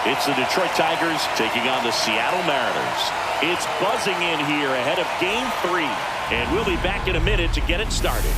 It's the Detroit Tigers taking on the Seattle Mariners. It's buzzing in here ahead of Game 3. And we'll be back in a minute to get it started.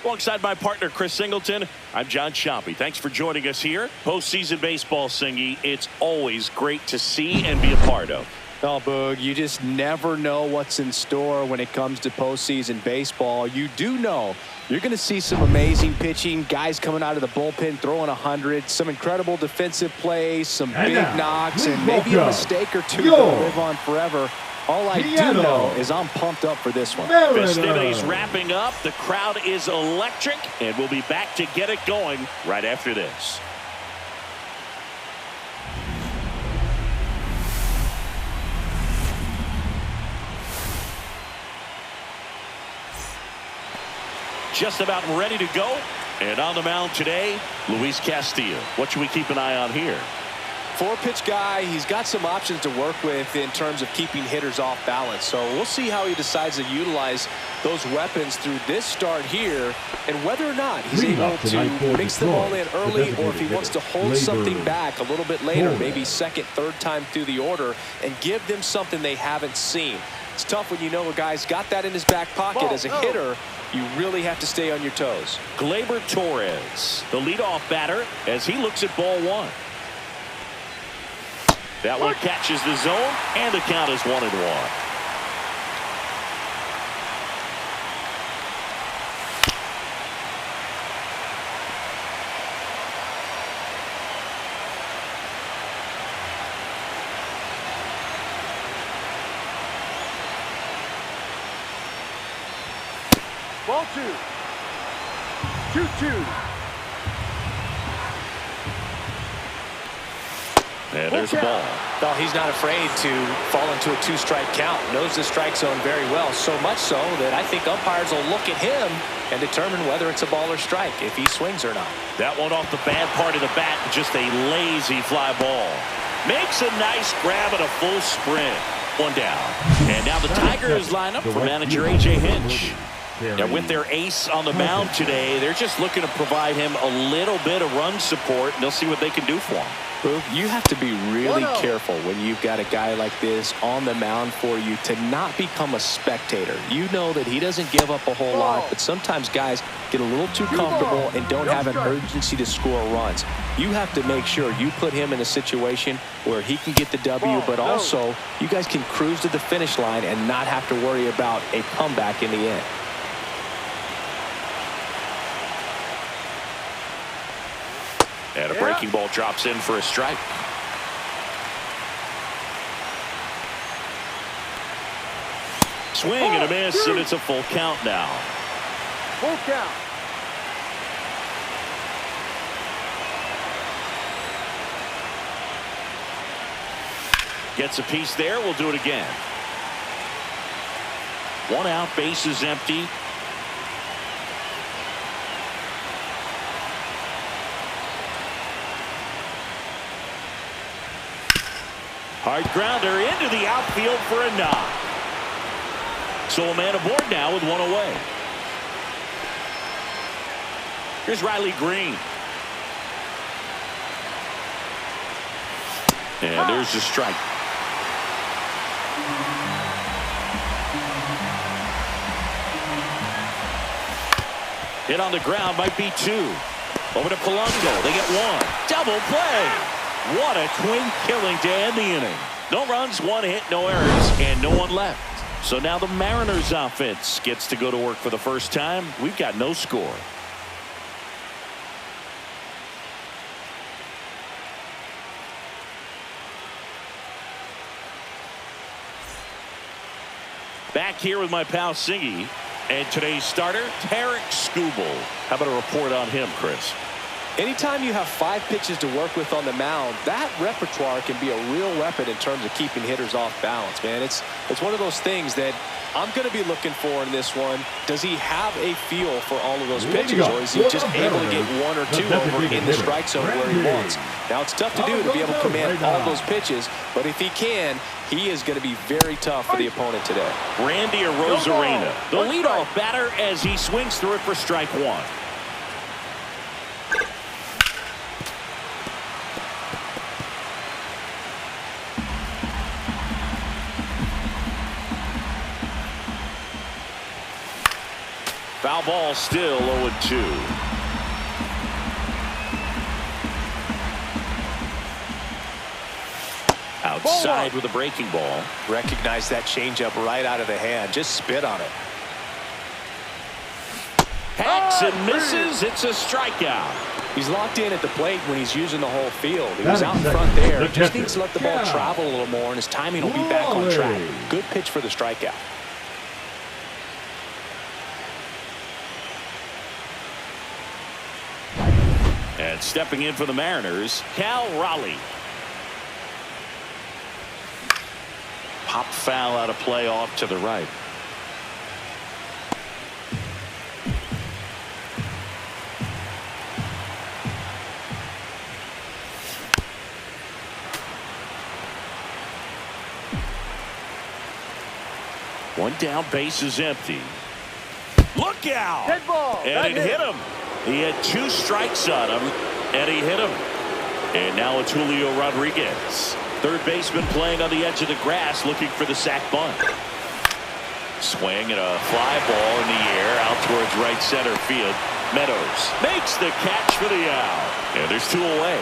Alongside my partner, Chris Singleton, I'm John Shoppy. Thanks for joining us here. Postseason baseball, Singy, it's always great to see and be a part of. Oh, Boog, you just never know what's in store when it comes to postseason baseball. You do know you're going to see some amazing pitching, guys coming out of the bullpen throwing 100, some incredible defensive plays, some big knocks, and maybe a mistake or two that'll live on forever. All I do know is I'm pumped up for this one. Festivities wrapping up. The crowd is electric, and we'll be back to get it going right after this. Just about ready to go. And on the mound today, Luis Castillo. What should we keep an eye on here? Four-pitch guy, he's got some options to work with in terms of keeping hitters off balance. So we'll see how he decides to utilize those weapons through this start here and whether or not he's able to mix the ball in early or if he wants to hold something back a little bit later, maybe second, third time through the order, and give them something they haven't seen. It's tough when you know a guy's got that in his back pocket. As a hitter, you really have to stay on your toes. Gleyber Torres, the leadoff batter, as he looks at ball one. That one catches the zone, and the count is 1-1. Ball 2. 2-2. And there's a ball. Well, he's not afraid to fall into a two-strike count. Knows the strike zone very well. So much so that I think umpires will look at him and determine whether it's a ball or strike, if he swings or not. That one off the bad part of the bat. Just a lazy fly ball. Makes a nice grab at a full sprint. One down. And now the Tigers line up for manager A.J. Hinch. Now with their ace on the mound today, they're just looking to provide him a little bit of run support, and they'll see what they can do for him. You have to be really careful when you've got a guy like this on the mound for you to not become a spectator. You know that he doesn't give up a whole lot, but sometimes guys get a little too comfortable and don't have an urgency to score runs. You have to make sure you put him in a situation where he can get the W, but also you guys can cruise to the finish line and not have to worry about a comeback in the end. And a breaking ball drops in for a strike. Swing and a miss, and it's a full count now. Full count. Gets a piece there. We'll do it again. One out, base is empty. Hard grounder into the outfield for a knock. So a man aboard now with one away. Here's Riley Green. And there's the strike. Hit on the ground, might be two. Over to Polanco. They get one. Double play. What a twin killing to end the inning. No runs, one hit, no errors, and no one left. So now the Mariners offense gets to go to work for the first time. We've got no score. Back here with my pal Singy. And today's starter, Tarik Skubal. How about a report on him, Chris? Anytime you have 5 pitches to work with on the mound, that repertoire can be a real weapon in terms of keeping hitters off balance, man. It's one of those things that I'm going to be looking for in this one. Does he have a feel for all of those pitches, or is he just able to get 1 or 2 over in the strike zone where he wants? Now, it's tough to do to be able to command all those pitches, but if he can, he is going to be very tough for the opponent today. Randy Arozarena, the leadoff batter, as he swings through it for strike 1. Foul ball, still 0-2. Outside with a breaking ball. Recognize that changeup right out of the hand. Just spit on it. Hacks and misses. It's a strikeout. He's locked in at the plate when he's using the whole field. He was out in front there. Just needs to let the ball travel a little more, and his timing will be back on track. Good pitch for the strikeout. And stepping in for the Mariners, Cal Raleigh. Pop foul out of play off to the right. One down, base is empty. Look out! Dead ball. And it hit him. He had 2 strikes on him, and he hit him. And now it's Julio Rodriguez. Third baseman playing on the edge of the grass, looking for the sac bunt. Swing and a fly ball in the air out towards right center field. Meadows makes the catch for the out. And there's 2 away.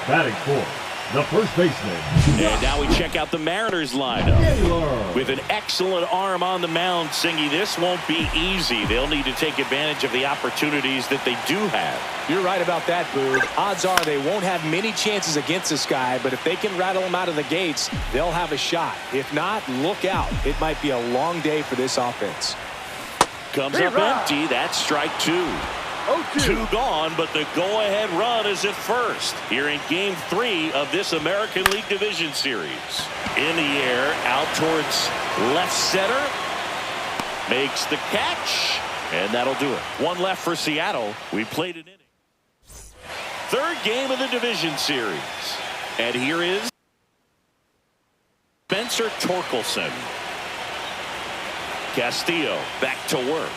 Batting fourth, the first baseman. And now we check out the Mariners lineup. With an excellent arm on the mound, Singy, this won't be easy. They'll need to take advantage of the opportunities that they do have. You're right about that, Boog. Odds are they won't have many chances against this guy, but if they can rattle him out of the gates, they'll have a shot. If not, look out. It might be a long day for this offense. Comes up empty. That's strike 2. 2 gone, but the go-ahead run is at first here in Game 3 of this American League Division Series. In the air, out towards left center. Makes the catch, and that'll do it. 1 left for Seattle. We played an inning. 3rd game of the Division Series. And here is Spencer Torkelson. Castillo back to work.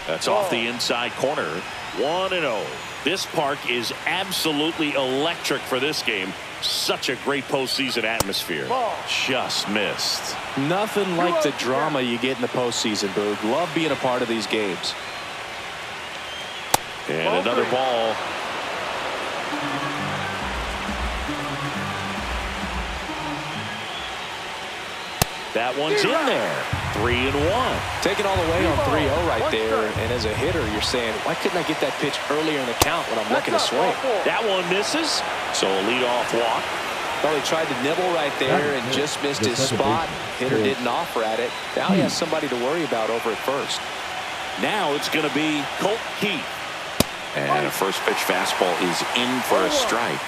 That's off the inside corner. 1-0. This park is absolutely electric for this game. Such a great postseason atmosphere. Just missed. Nothing like the drama you get in the postseason, Boog. Love being a part of these games. And another ball. That one's in there. 3-1. Taking all the way on 3-0 right there. And as a hitter, you're saying, why couldn't I get that pitch earlier in the count when I'm looking to swing? That one misses. So a leadoff walk. Well, he tried to nibble right there and just missed his spot. Hitter didn't offer at it. Now he has somebody to worry about over at first. Now it's going to be Colt Keith. And a first pitch fastball is in for a strike.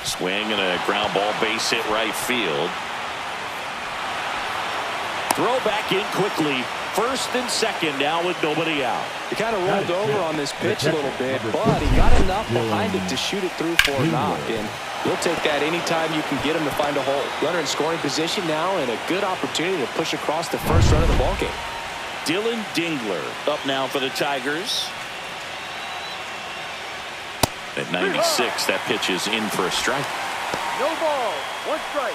Swing and a ground ball, base hit right field. Throw back in quickly. First and second now with nobody out. He kind of rolled over on this pitch a little bit, but he got enough behind it to shoot it through for a knock. And you'll take that anytime you can get him to find a hole. Runner in scoring position now, and a good opportunity to push across the first run of the ballgame. Dylan Dingler up now for the Tigers. At 96, that pitch is in for a strike. No ball. 1 strike.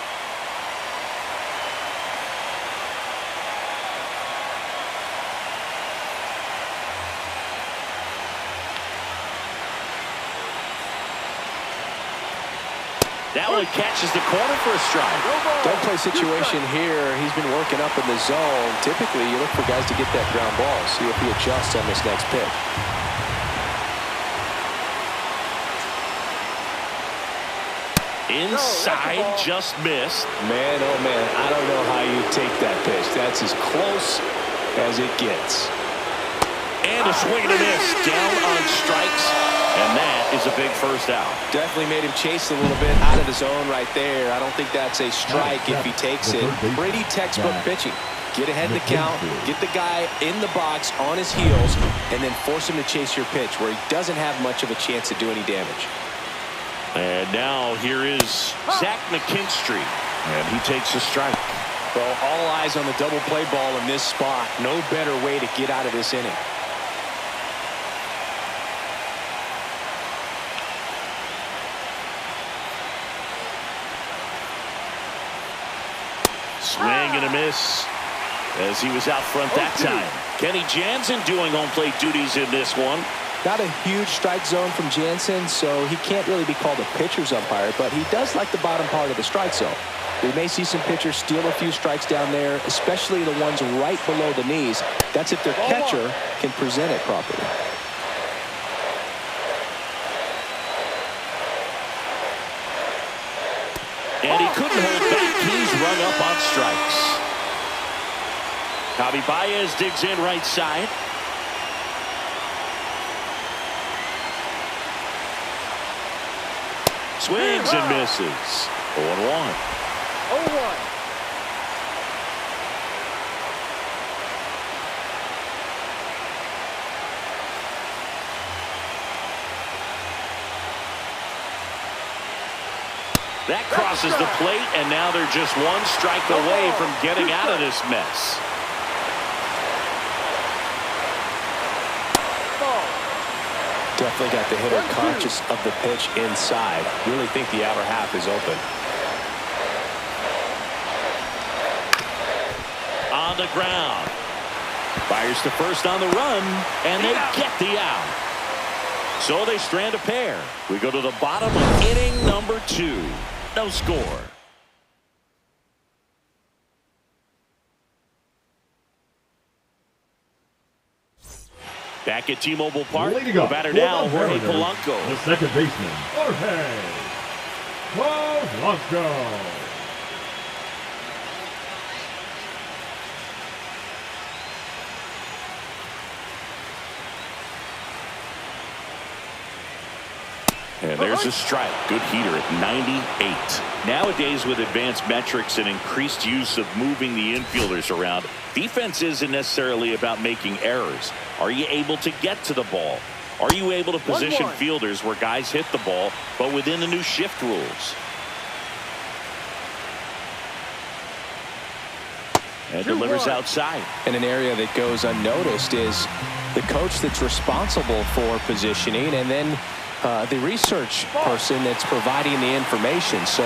That one catches the corner for a strike. Double play situation here. He's been working up in the zone. Typically, you look for guys to get that ground ball. See if he adjusts on this next pitch. Inside, just missed. Man, oh man, I don't know how you take that pitch. That's as close as it gets. And a swing and a miss. Down on strikes. And that is a big first out. Definitely made him chase a little bit out of the zone right there. I don't think that's a strike if he takes it. Pretty textbook pitching. Get ahead of the count, get the guy in the box on his heels, and then force him to chase your pitch where he doesn't have much of a chance to do any damage. And now here is Zach McKinstry. And he takes a strike. Well, all eyes on the double play ball in this spot. No better way to get out of this inning. Swing and a miss as he was out front that time. Kenny Jansen doing home plate duties in this one. Not a huge strike zone from Jansen, so he can't really be called a pitcher's umpire, but he does like the bottom part of the strike zone. We may see some pitchers steal a few strikes down there, especially the ones right below the knees. That's if their catcher can present it properly. And he couldn't hold back. He's rung up on strikes. Javi Baez digs in right side. Swings and misses. 0-1. 0-1. That crosses the plate, and now they're just one strike away from getting out of this mess. Definitely got the hitter conscious of the pitch inside. Really think the outer half is open. On the ground. Fires to first on the run, and they get the out. So they strand a pair. We go to the bottom of inning number 2. No score. Back at T-Mobile Park, the batter now, Jorge Polanco. The second baseman, Jorge Polanco. And there's a strike. Good heater at 98. Nowadays, with advanced metrics and increased use of moving the infielders around, defense isn't necessarily about making errors. Are you able to get to the ball? Are you able to position fielders where guys hit the ball, but within the new shift rules? And delivers outside. And an area that goes unnoticed is the coach that's responsible for positioning, and then the research person that's providing the information. So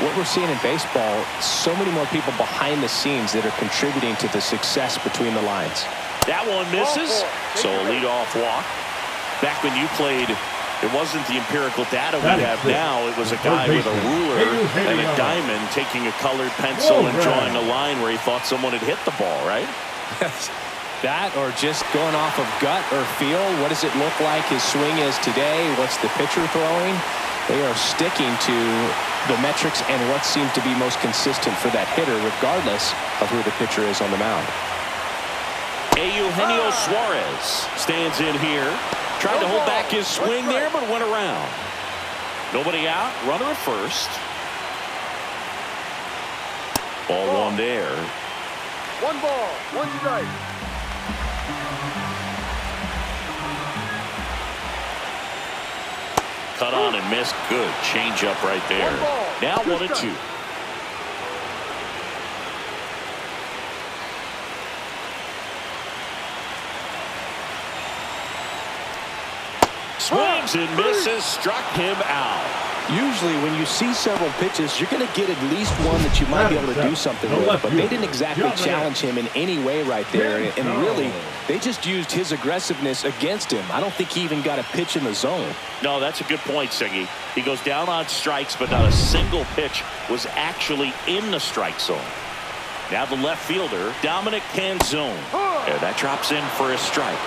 what we're seeing in baseball, so many more people behind the scenes that are contributing to the success between the lines. That one misses. So a leadoff walk. Back when you played, it wasn't the empirical data we have now. It was a guy with a ruler and a diamond taking a colored pencil and drawing a line where he thought someone had hit the ball, right? That or just going off of gut or feel. What does it look like his swing is today? What's the pitcher throwing? They are sticking to the metrics and what seems to be most consistent for that hitter, regardless of who the pitcher is on the mound. Eugenio Suarez stands in here. Tried to hold back his swing there, but went around. Nobody out. Runner at first. Ball one there. 1 ball, 1 strike. Cut on and missed. Good change up right there. Now 1-2. Swings and misses. Struck him out. Usually when you see several pitches, you're going to get at least one that you might be able to do something with, but they didn't exactly challenge him in any way right there, and really they just used his aggressiveness against him. I don't think he even got a pitch in the zone. No, that's a good point, Siggy. He goes down on strikes, but not a single pitch was actually in the strike zone. Now the left fielder, Dominic Canzone. And that drops in for a strike.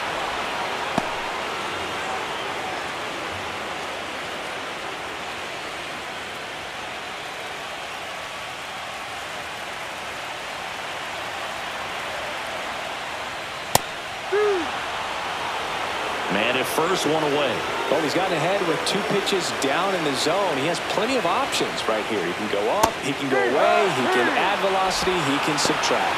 first one away. Well, he's gotten ahead with 2 pitches down in the zone. He has plenty of options right here. He can go up, he can go away, he can add velocity, he can subtract.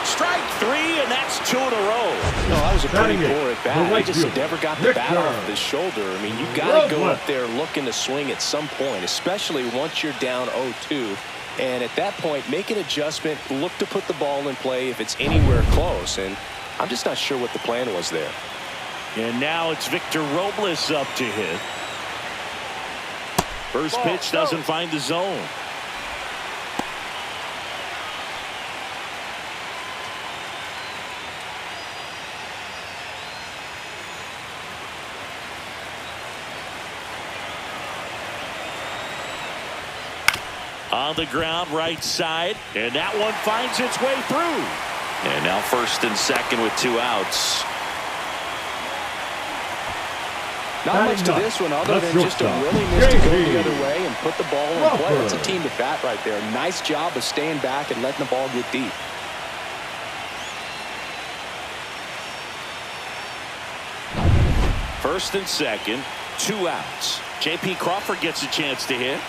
Strike 3, and that's 2 in a row. No, that was a pretty Batting it, poor at the bat. He right just fielder, never got the bat Victor. off his shoulder. I mean, you got to go up there looking to swing at some point, especially once you're down 0-2. And at that point, make an adjustment, look to put the ball in play if it's anywhere close. And I'm just not sure what the plan was there. And now it's Victor Robles up to hit. First pitch doesn't find the zone. On the ground, right side, and that one finds its way through. And now first and second with 2 outs. Not much to this one other than just a willingness to go the other way and put the ball in play. That's a team to bat right there. Nice job of staying back and letting the ball get deep. First and second, 2 outs. J.P. Crawford gets a chance to hit.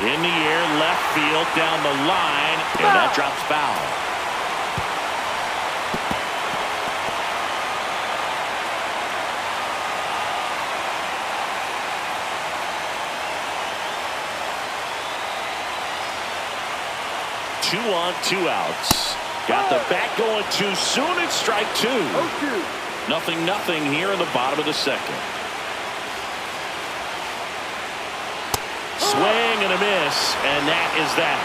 In the air, left field, down the line, and that drops foul. Two on, 2 outs. Got the bat going too soon. It's strike 2. 0-0 here in the bottom of the second. Swing and a miss, and that is that.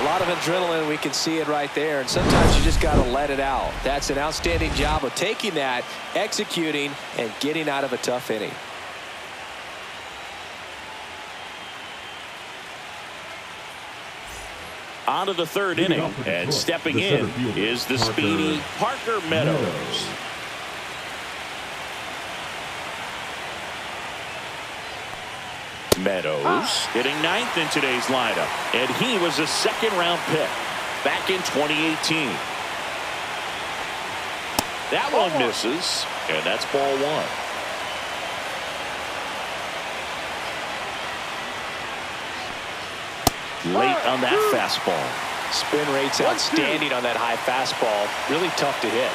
A lot of adrenaline, we can see it right there, and sometimes you just got to let it out. That's an outstanding job of taking that, executing, and getting out of a tough inning. On to the 3rd inning, and stepping in is the speedy Parker Meadows. Meadows hitting 9th in today's lineup, and he was a 2nd-round pick back in 2018. That one misses, and that's ball 1. Late on that fastball. Spin rate's outstanding on that high fastball. Really tough to hit.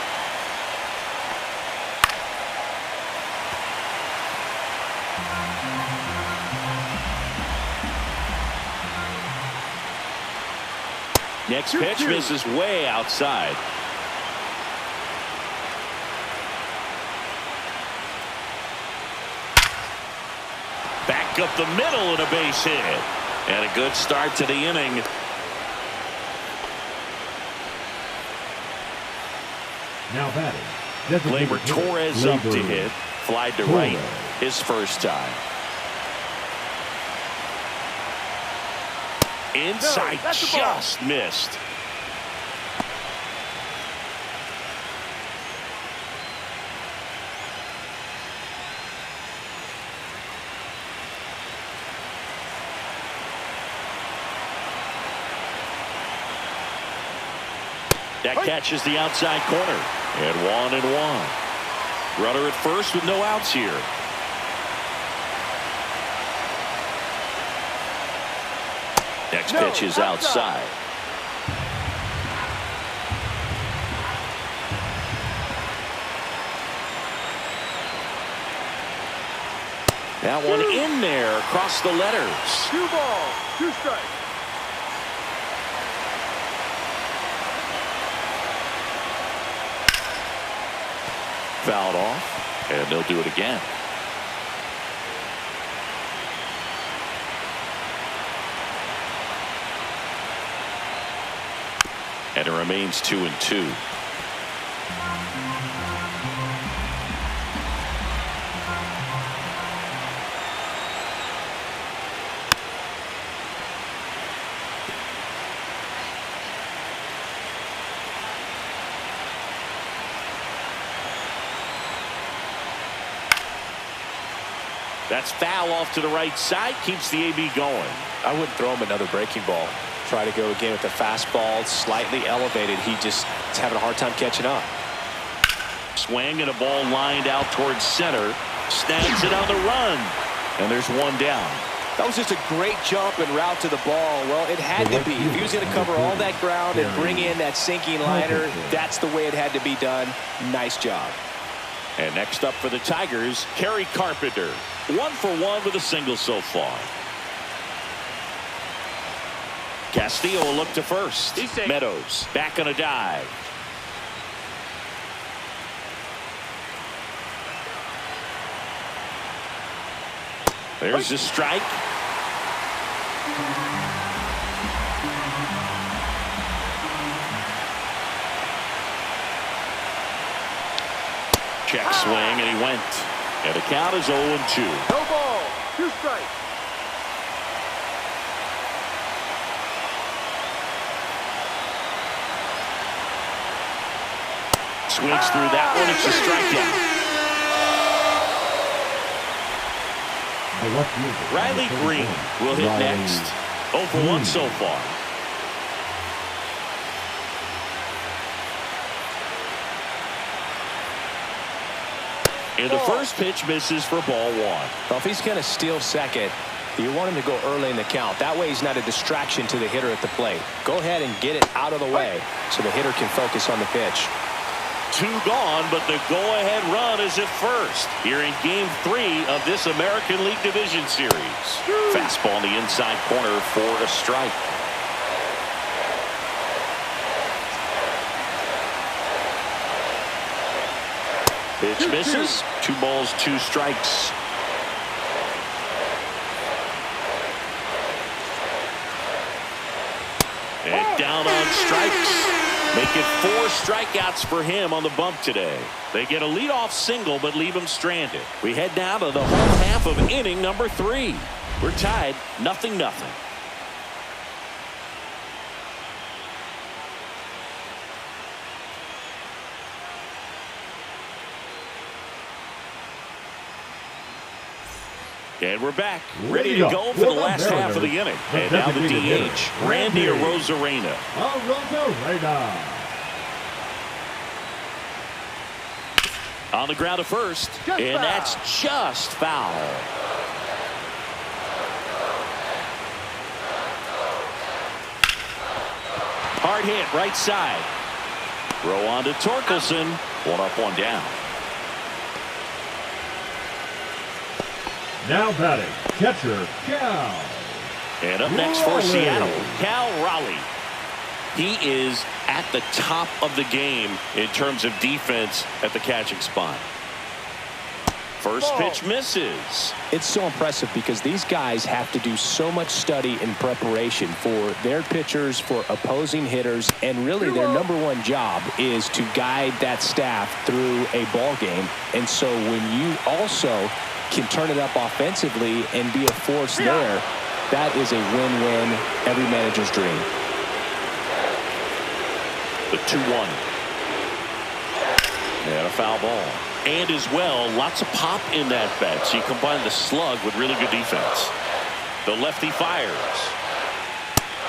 Next pitch misses way outside. Back up the middle and a base hit. And a good start to the inning. Now batting, Gleyber Torres up to hit. Fly to right his first time. Inside, just missed. That catches the outside corner. And 1-1. Runner at first with no outs here. Next pitch is outside. That one in there across the letters. 2 balls, 2 strikes. Fouled off, and they'll do it again. And it remains 2-2. That's foul off to the right side, keeps the AB going. I wouldn't throw him another breaking ball. Try to go again with the fastball, slightly elevated. He just is having a hard time catching up. Swing and a ball lined out towards center. Snags it on the run. And there's one down. That was just a great jump and route to the ball. Well, it had to be. If he was going to cover all that ground and bring in that sinking liner, that's the way it had to be done. Nice job. And next up for the Tigers, Kerry Carpenter. 1 for 1 with a single so far. Castillo will look to first. Meadows back on a dive. There's a strike. Check swing, and he went. And the count is 0-2. No ball. 2 strikes. Swings through that one. It's a strikeout. Riley Green will hit next. 0 for 1 so far. And the first pitch misses for ball 1. Well, if he's going to steal second, you want him to go early in the count. That way he's not a distraction to the hitter at the plate. Go ahead and get it out of the way so the hitter can focus on the pitch. 2 gone, but the go-ahead run is at first here in Game 3 of this American League Division Series. Fastball on the inside corner for a strike. Pitch misses. 2 balls, 2 strikes. And down on strikes. Make it 4 strikeouts for him on the bump today. They get a leadoff single but leave him stranded. We head down to the home half of inning number 3. We're tied 0-0. And we're back, ready to go for the last half of the inning. And now the DH, Randy Arozarena. On the ground to first, and that's just foul. Hard hit, right side. Throw on to Torkelson. 1 up, 1 down. Now batting, catcher, Cal. And up next for Seattle, Cal Raleigh. He is at the top of the game in terms of defense at the catching spot. First pitch misses. It's so impressive because these guys have to do so much study and preparation for their pitchers, for opposing hitters, and really their #1 job is to guide that staff through a ball game. And so when you also can turn it up offensively and be a force there, that is a win-win, every manager's dream. The 2-1. And a foul ball. And as well, lots of pop in that bat. So you combine the slug with really good defense. The lefty fires.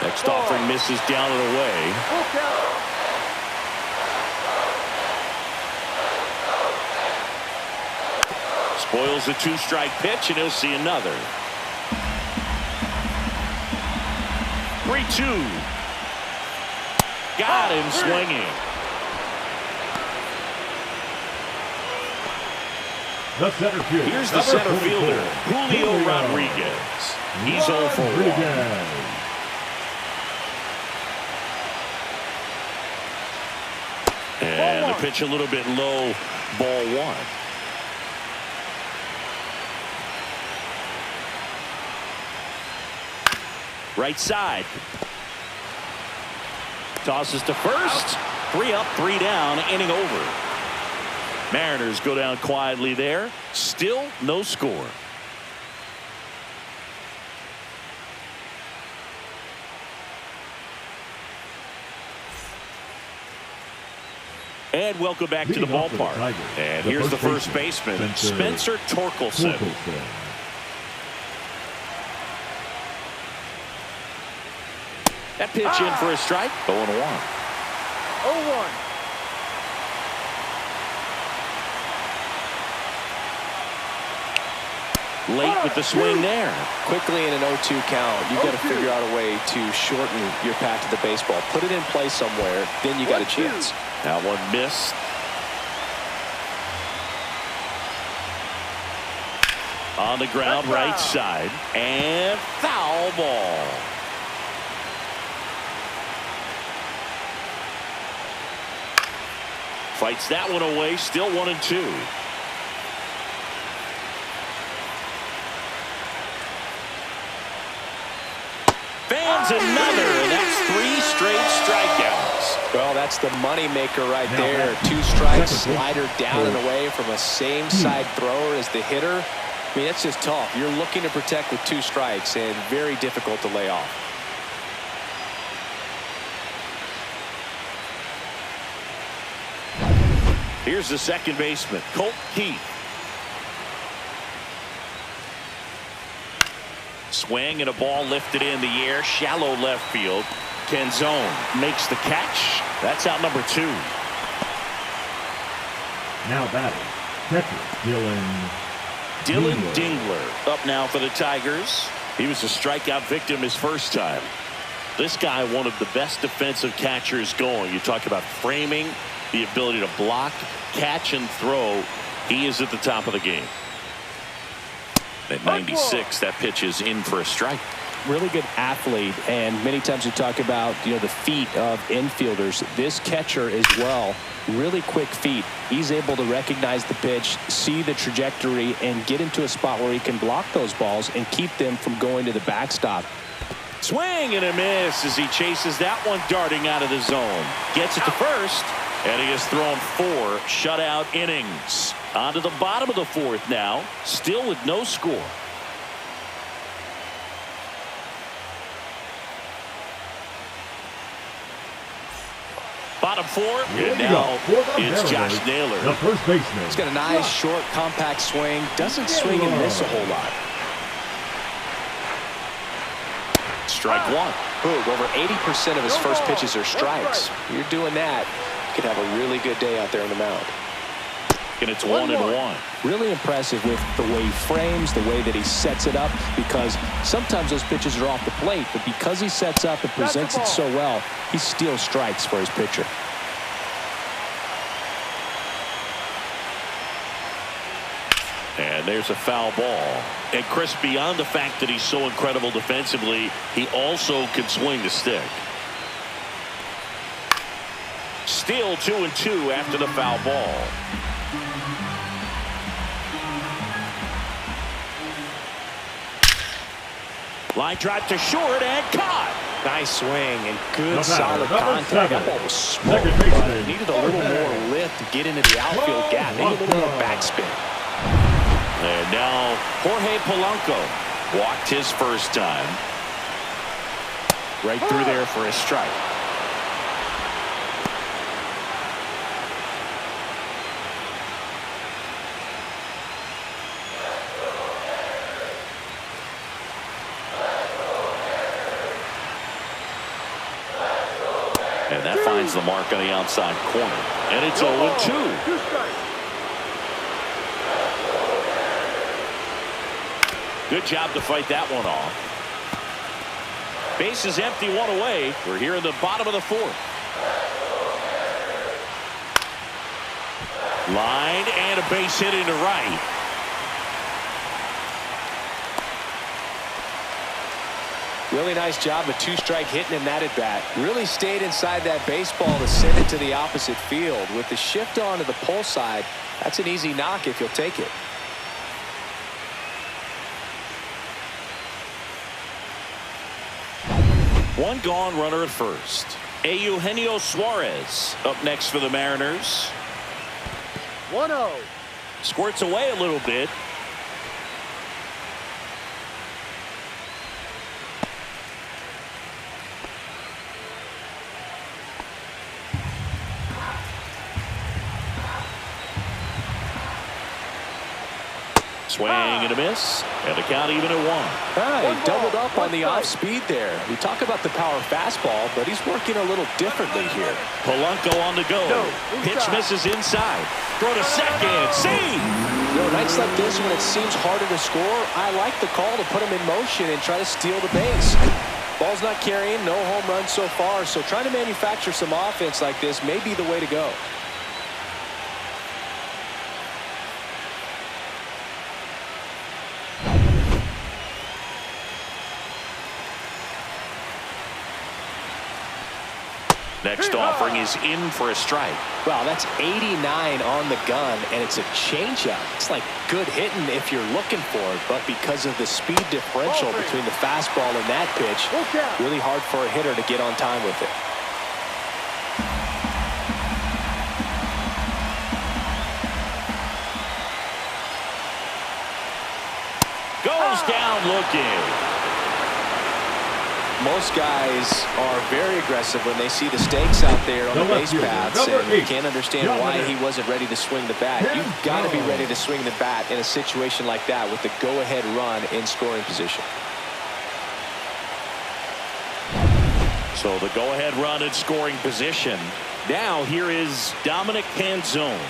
Next offering misses down and away. Spoils the 2-strike pitch, and he'll see another. 3-2. Got him swinging. The center fielder. Here's the center fielder, Julio Rodriguez. He's 0 for 1. And the pitch a little bit low, ball 1. Right side. Tosses to first. 3 up, 3 down, inning over. Mariners go down quietly there. Still no score. And welcome back to the ballpark. And here's the first baseman, Spencer Torkelson. That pitch in for a strike. 0-1. 0-1. late with the swing there. Quickly in an 0-2 count, you've got to figure out a way to shorten your path to the baseball. Put it in play somewhere, then you got a chance. That one missed. On the ground, right side, and foul ball. Fights that one away, still 1-2. Fans another, and that's 3 straight strikeouts. Well, that's the money maker right there. 2 strikes, slider down and away from a same side thrower as the hitter. I mean, that's just tough. You're looking to protect with 2 strikes and very difficult to lay off. Here's the second baseman, Colt Keith. Swing and a ball lifted in the air, shallow left field. Canzone makes the catch. That's out number 2. Now batting, catcher Dylan Dingler up now for the Tigers. He was a strikeout victim his first time. This guy, one of the best defensive catchers going. You talk about framing, the ability to block, catch, and throw. He is at the top of the game. At 96, that pitch is in for a strike. Really good athlete, and many times you talk about the feet of infielders. This catcher as well, really quick feet. He's able to recognize the pitch, see the trajectory, and get into a spot where he can block those balls and keep them from going to the backstop. Swing and a miss as he chases that one darting out of the zone. Gets it to first, and he has thrown 4 shutout innings. On to the bottom of the 4th now, still with no score. Bottom 4, and now it's Josh Naylor. the first baseman. He's got a nice, short, compact swing. Doesn't swing and miss a whole lot. Strike 1. Boog, over 80% of his first pitches are strikes. You're doing that, you could have a really good day out there on the mound. And it's 1-1. Really impressive with the way he frames, the way that he sets it up, because sometimes those pitches are off the plate, but because he sets up and presents it so well, he steals strikes for his pitcher. And there's a foul ball. And Chris, beyond the fact that he's so incredible defensively, he also can swing the stick. Still 2-2 after the foul ball. Line drive to short and caught. Nice swing and good solid contact. That ball was smoked, Second but baseman. needed a little more lift to get into the outfield gap. Maybe a little more backspin. And now Jorge Polanco walked his first time. Right through there for a strike. And that finds the mark on the outside corner. And it's 0-2. Good job to fight that one off. Base is empty, 1 away. We're here in the bottom of the 4th. Line and a base hit into right. Really nice job of 2-strike hitting in that at bat. Really stayed inside that baseball to send it to the opposite field. With the shift on to the pull side, that's an easy knock if you'll take it. One gone, runner at first. Eugenio Suarez up next for the Mariners. 1-0. Squirts away a little bit. Swing and a miss, and the count even at 1. He doubled up on the off-speed there. We talk about the power fastball, but he's working a little differently here. Polanco on the go. Pitch misses inside. Throw to second. See! Nights like this when it seems harder to score, I like the call to put him in motion and try to steal the base. Ball's not carrying, no home runs so far, so trying to manufacture some offense like this may be the way to go. Next offering is in for a strike. Wow, that's 89 on the gun, and it's a changeup. It's like good hitting if you're looking for it, but because of the speed differential between the fastball and that pitch, really hard for a hitter to get on time with it. Goes down looking. Most guys are very aggressive when they see the stakes out there on the base paths, and you can't understand why he wasn't ready to swing the bat. You've got to be ready to swing the bat in a situation like that with the go-ahead run in scoring position. So the go-ahead run in scoring position. Now here is Dominic Canzone.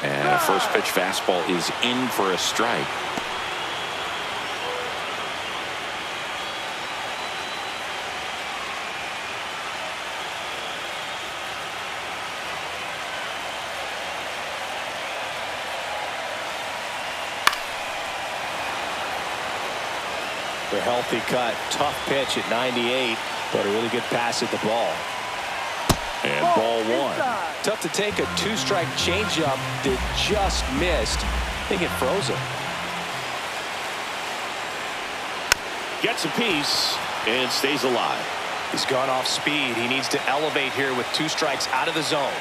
And a first pitch fastball is in for a strike. A healthy cut, tough pitch at 98, but a really good pass at the ball. And ball 1. Tough to take a two-strike changeup that just missed. I think it froze him. Gets a piece and stays alive. He's gone off speed. He needs to elevate here with 2 strikes out of the zone.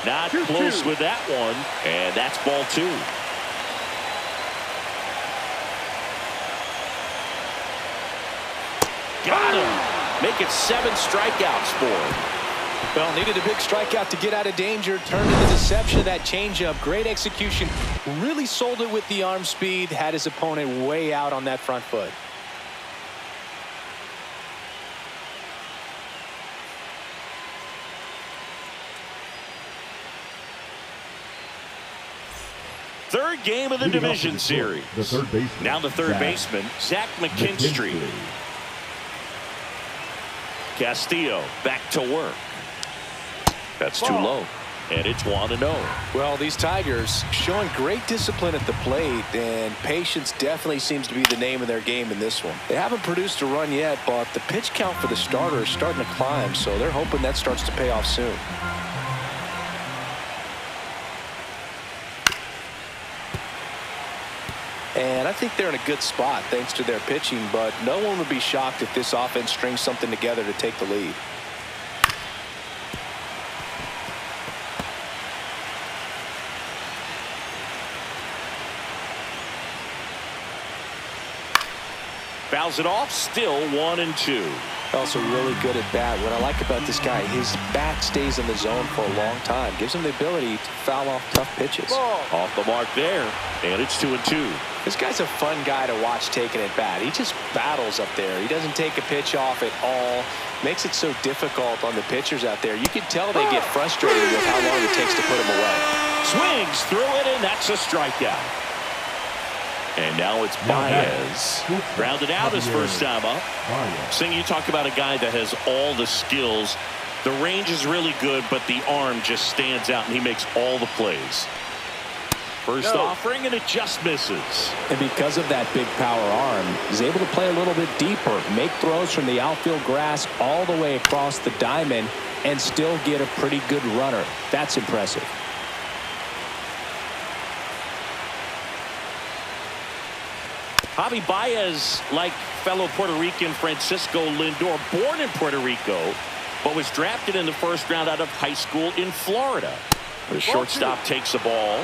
Not close with that one, and that's ball 2. Got him. Make it 7 strikeouts for him. Well, needed a big strikeout to get out of danger. Turned into deception of that changeup. Great execution. Really sold it with the arm speed. Had his opponent way out on that front foot. Third game of the division series. The third baseman. Now the third baseman, Zach McKinstry. Castillo back to work. That's too low. And it's 1-0. Well, these Tigers showing great discipline at the plate, and patience definitely seems to be the name of their game in this one. They haven't produced a run yet, but the pitch count for the starter is starting to climb, so they're hoping that starts to pay off soon. And I think they're in a good spot thanks to their pitching, but no one would be shocked if this offense strings something together to take the lead. Fouls it off, still 1-2. Also really good at bat. What I like about this guy, his bat stays in the zone for a long time. Gives him the ability to foul off tough pitches. Off the mark there, and it's 2-2. This guy's a fun guy to watch taking at bat. He just battles up there. He doesn't take a pitch off at all. Makes it so difficult on the pitchers out there. You can tell they get frustrated with how long it takes to put him away. Swings through it, and that's a strikeout. And now it's Baez. Grounded out his first time up. Sing, you talk about a guy that has all the skills. The range is really good, but the arm just stands out, and he makes all the plays. First offering, and it just misses. And because of that big power arm, he's able to play a little bit deeper, make throws from the outfield grass all the way across the diamond, and still get a pretty good runner. That's impressive. Javi Baez, like fellow Puerto Rican Francisco Lindor, born in Puerto Rico, but was drafted in the first round out of high school in Florida. The shortstop takes the ball.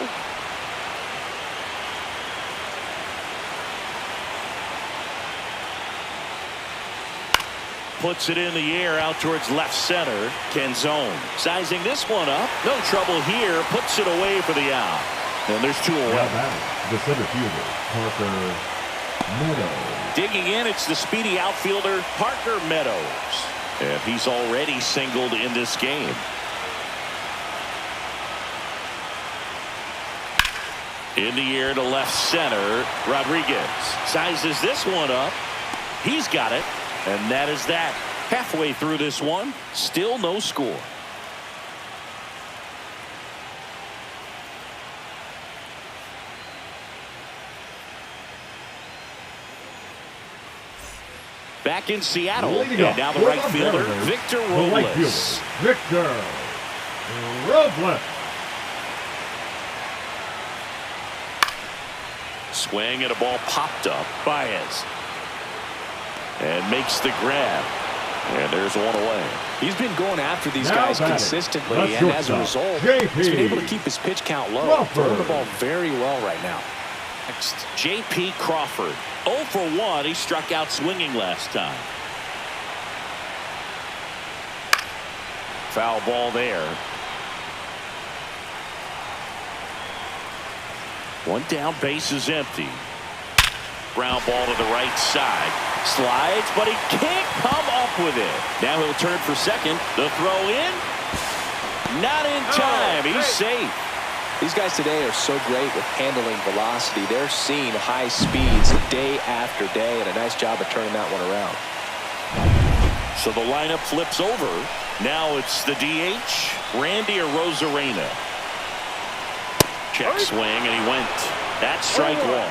puts it in the air out towards left center. Can zone. Sizing this one up. No trouble here. Puts it away for the out. And there's two away. Now batting, the center fielder, Parker Meadows. Digging in, it's the speedy outfielder, Parker Meadows. And he's already singled in this game. In the air to left center, Rodriguez sizes this one up. He's got it, and that is that. Halfway through this one, still no score. Back in Seattle, and now the right fielder, Victor Robles. Victor Robles. Swing and a ball popped up. Baez. And makes the grab. And there's one away. He's been going after these guys consistently, and as a result, he's been able to keep his pitch count low. Throwing the ball very well right now. Next, J.P. Crawford. 0 for 1. He struck out swinging last time. Foul ball there. One down, base is empty. Ground ball to the right side. Slides, but he can't come up with it. Now he'll turn for second. The throw in. Not in time. He's safe. These guys today are so great with handling velocity. They're seeing high speeds day after day, and a nice job of turning that one around. So the lineup flips over. Now it's the DH, Randy Arozarena. Check swing, and he went. That's strike one.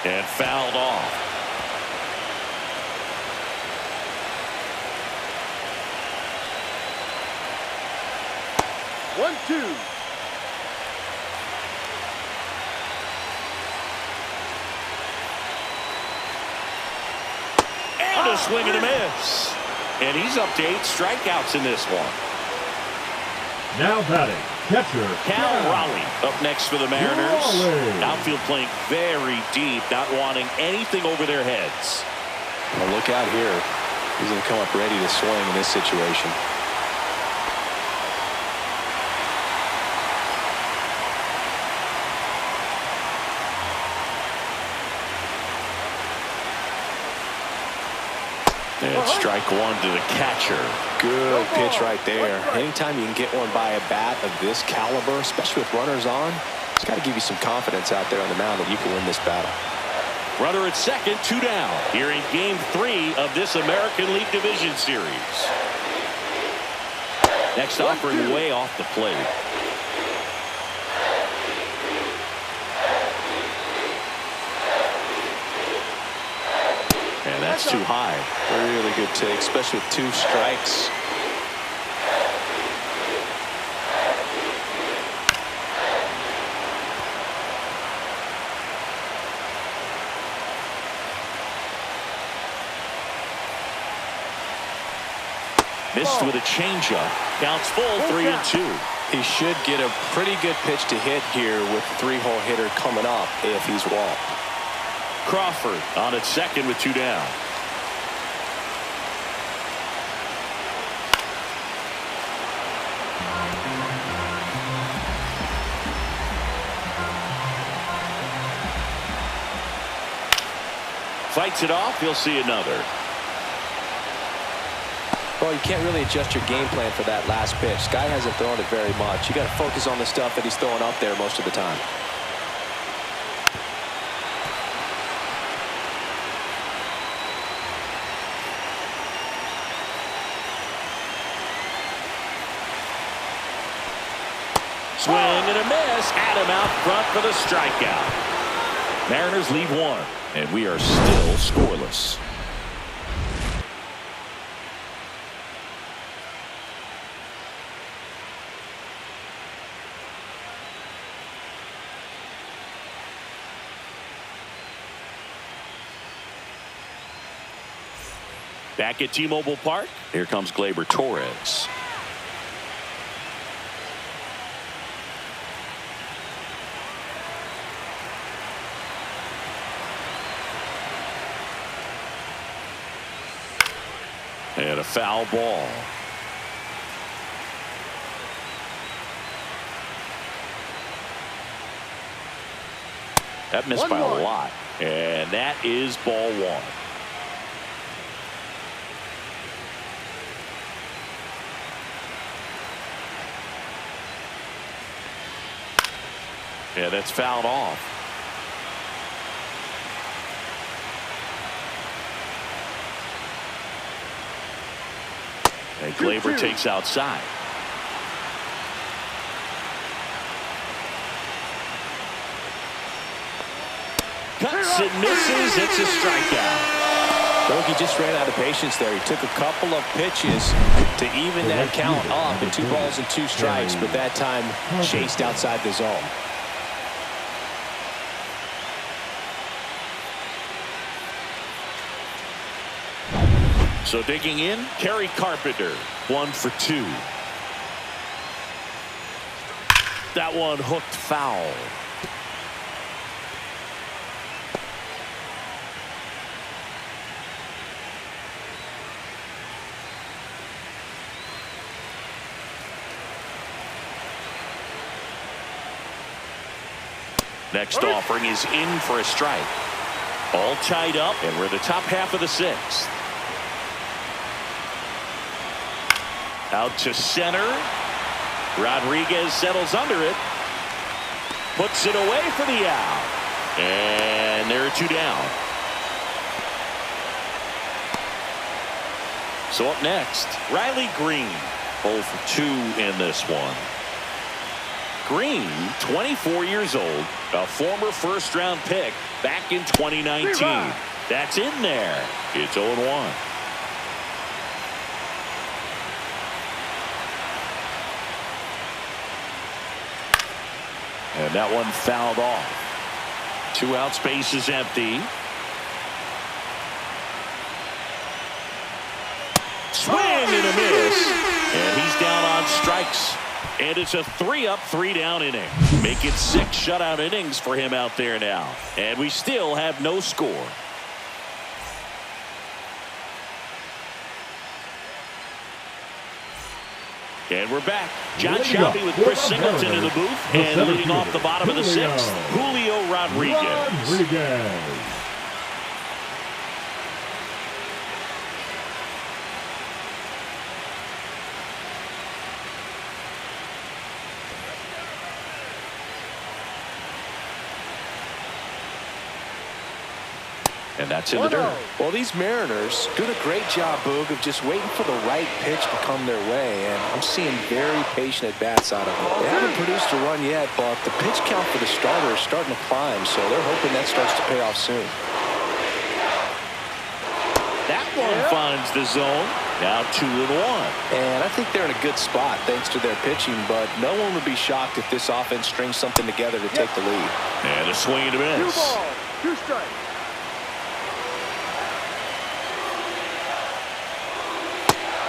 And fouled off. One, two. And a swing and a miss. And he's up to 8 strikeouts in this one. Now batting, catcher Cal Raleigh up next for the Mariners. Outfield playing very deep, not wanting anything over their heads. Well, look out here. He's going to come up ready to swing in this situation. And strike one to the catcher. Good pitch right there. Anytime you can get one by a bat of this caliber, especially with runners on, it's got to give you some confidence out there on the mound that you can win this battle. Runner at second, 2 down. Here in Game 3 of this American League Division Series. Next offering way off the plate. And that's too high. Really good take, especially with 2 strikes. Missed with a changeup. Counts full, 3-2. He should get a pretty good pitch to hit here with the 3-hole hitter coming up if he's walked. Crawford on at second with 2 down. Fights it off. He'll see another. Well, you can't really adjust your game plan for that last pitch. This guy hasn't thrown it very much. You got to focus on the stuff that he's throwing up there most of the time. Swing and a miss. Adam out front for the strikeout. Mariners lead 1, and we are still scoreless. Back at T-Mobile Park, here comes Gleyber Torres. And a foul ball. That missed by a lot. And that is ball one. Yeah, that's fouled off. And Gleyber takes outside. Cuts and misses. It's a strikeout. Bogey just ran out of patience there. He took a couple of pitches to even that count up in 2 balls and 2 strikes, but that time chased outside the zone. So digging in, Kerry Carpenter, 1 for 2. That one hooked foul. Next offering is in for a strike. All tied up, and we're the top half of the 6th. Out to center. Rodriguez settles under it. Puts it away for the out. And there are 2 down. So up next, Riley Green. 0 for 2 in this one. Green, 24 years old, a former first-round pick back in 2019. That's in there. It's 0-1. And that one fouled off. 2 out, space is empty. Swing and a miss. And he's down on strikes. And it's a 3-up, 3-down inning. Make it 6 shutout innings for him out there now. And we still have no score. And we're back. John Shelby with Chris Singleton in the booth. And leading off the bottom of the 6th, Julio Rodriguez. And that's in the dirt. Well, these Mariners doing a great job, Boog, of just waiting for the right pitch to come their way. And I'm seeing very patient at-bats out of them. They haven't produced a run yet, but the pitch count for the starter is starting to climb, so they're hoping that starts to pay off soon. That one finds the zone. Now 2-1. And I think they're in a good spot thanks to their pitching, but no one would be shocked if this offense strings something together to take the lead. And a swing and a miss. 2 balls, 2 strikes.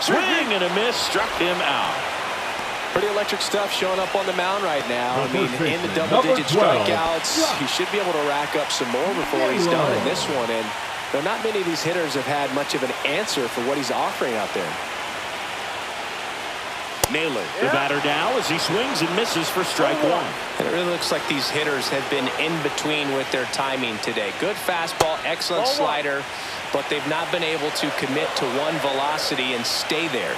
Swing and a miss, struck him out. Pretty electric stuff showing up on the mound right now. I mean, in the double-digit strikeouts, he should be able to rack up some more before he's done in this one. And not many of these hitters have had much of an answer for what he's offering out there. Naylor, the batter now as he swings and misses for strike 1. And it really looks like these hitters have been in between with their timing today. Good fastball, excellent slider, but they've not been able to commit to one velocity and stay there.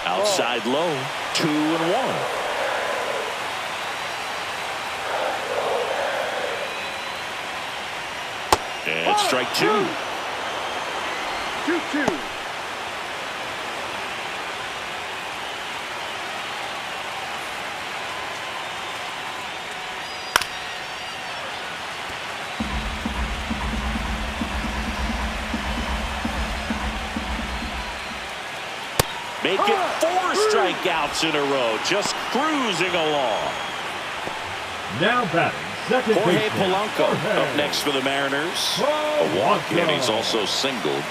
Outside low, 2-1. And strike 2. 2-2. Make it 4 strikeouts in a row, just cruising along. Now batting Second Jorge baseman, Polanco Jorge. up next for the Mariners. A walk, and he's also singled.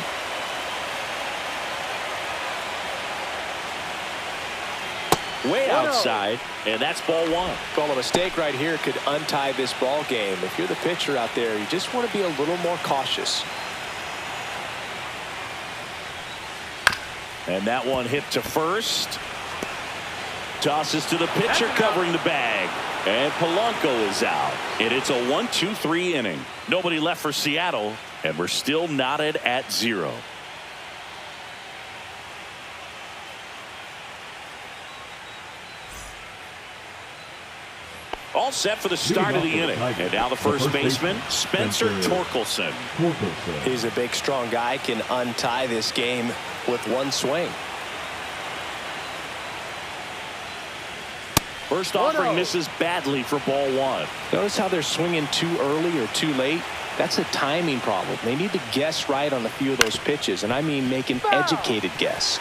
Way outside, and that's ball one. Well, a mistake right here could untie this ball game. If you're the pitcher out there, you just want to be a little more cautious. And that one hit to first. Tosses to the pitcher covering the bag. And Polanco is out. And it's a 1-2-3 inning. Nobody left for Seattle, and we're still knotted at 0. All set for the start of the inning. And now the first baseman, Spencer Torkelson. He's a big, strong guy, can untie this game with one swing. First offering misses badly for ball one. Notice how they're swinging too early or too late. That's a timing problem. They need to guess right on a few of those pitches, and I mean make an educated guess.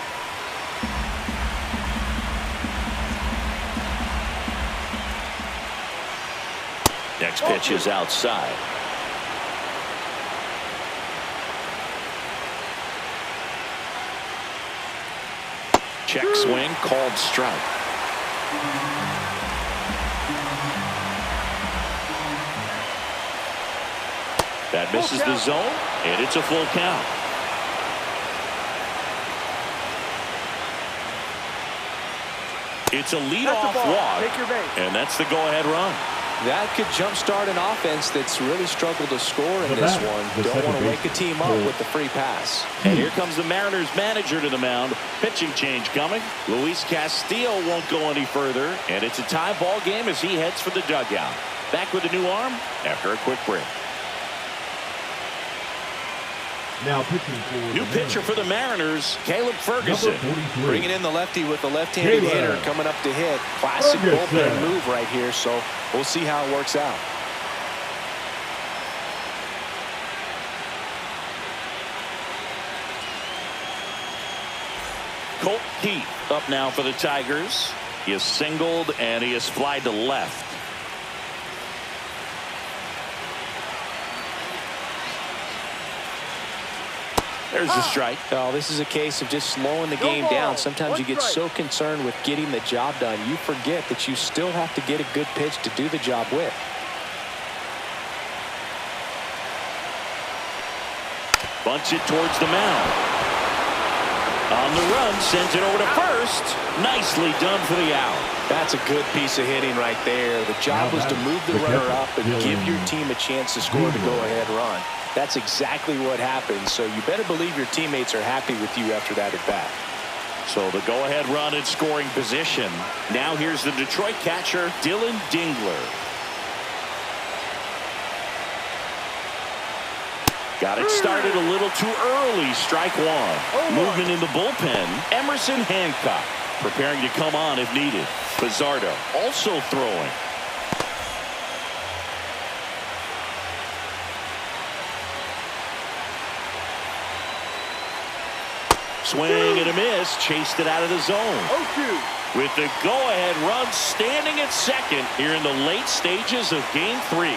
Next pitch is outside. Check swing, called strike. That misses the zone, and it's a full count. It's a leadoff walk, and that's the go-ahead run. That could jumpstart an offense that's really struggled to score in this one. Don't want to wake a team up with the free pass. And here comes the Mariners manager to the mound. Pitching change coming. Luis Castillo won't go any further, and it's a tie ball game as he heads for the dugout. Back with a new arm after a quick break. Now pitching for new pitcher for the Mariners, Caleb Ferguson. Bringing in the lefty with the left-handed hitter coming up to hit. Classic bullpen move right here, so we'll see how it works out. Colt Heath up now for the Tigers. He is singled and he is flied to left. There's a strike. Oh, this is a case of just slowing the game down. Sometimes you get so concerned with getting the job done, you forget that you still have to get a good pitch to do the job with. Bunch it towards the mound. On the run, sends it over to first. Nicely done for the out. That's a good piece of hitting right there. The job was to move the runner up and give your team a chance to score the go-ahead run. That's exactly what happened, so you better believe your teammates are happy with you after that at-bat. So the go-ahead run in scoring position. Now here's the Detroit catcher, Dylan Dingler. Got it started a little too early. Strike one. Movement in the bullpen. Emerson Hancock preparing to come on if needed. Pizzardo also throwing. Swing and a miss. Chased it out of the zone. With the go-ahead run standing at second here in the late stages of Game 3.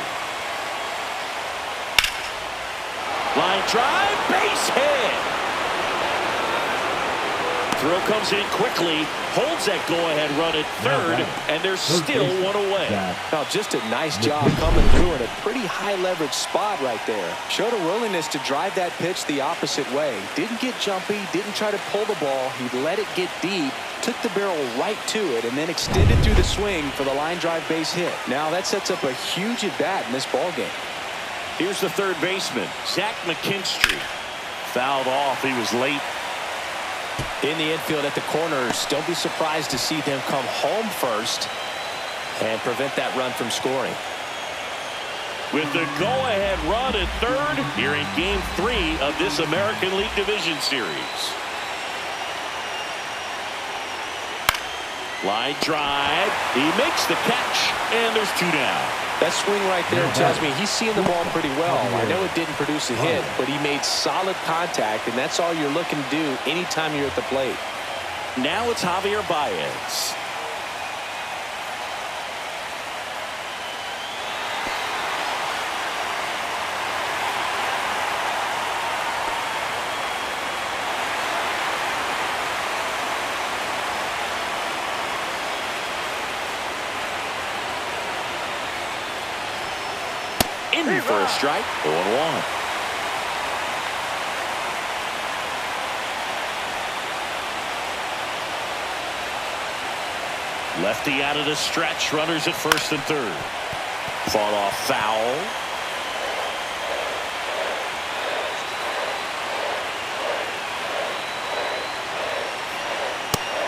Line drive, base hit. Throw comes in quickly, holds that go-ahead run at third, and there's still one away. Now, just a nice job coming through in a pretty high-leverage spot right there. Showed a willingness to drive that pitch the opposite way. Didn't get jumpy, didn't try to pull the ball. He let it get deep, took the barrel right to it, and then extended through the swing for the line drive base hit. Now that sets up a huge at-bat in this ballgame. Here's the third baseman, Zach McKinstry. Fouled off. He was late. In the infield at the corners, don't be surprised to see them come home first and prevent that run from scoring. With the go-ahead run at third here in Game 3 of this American League Division Series. Line drive. He makes the catch, and there's two down. That swing right there tells me he's seeing the ball pretty well. I know it didn't produce a hit, but he made solid contact, and that's all you're looking to do anytime you're at the plate. Now it's Javier Baez. in for a strike. 0-1. Lefty out of the stretch. Runners at first and third. Fought off foul.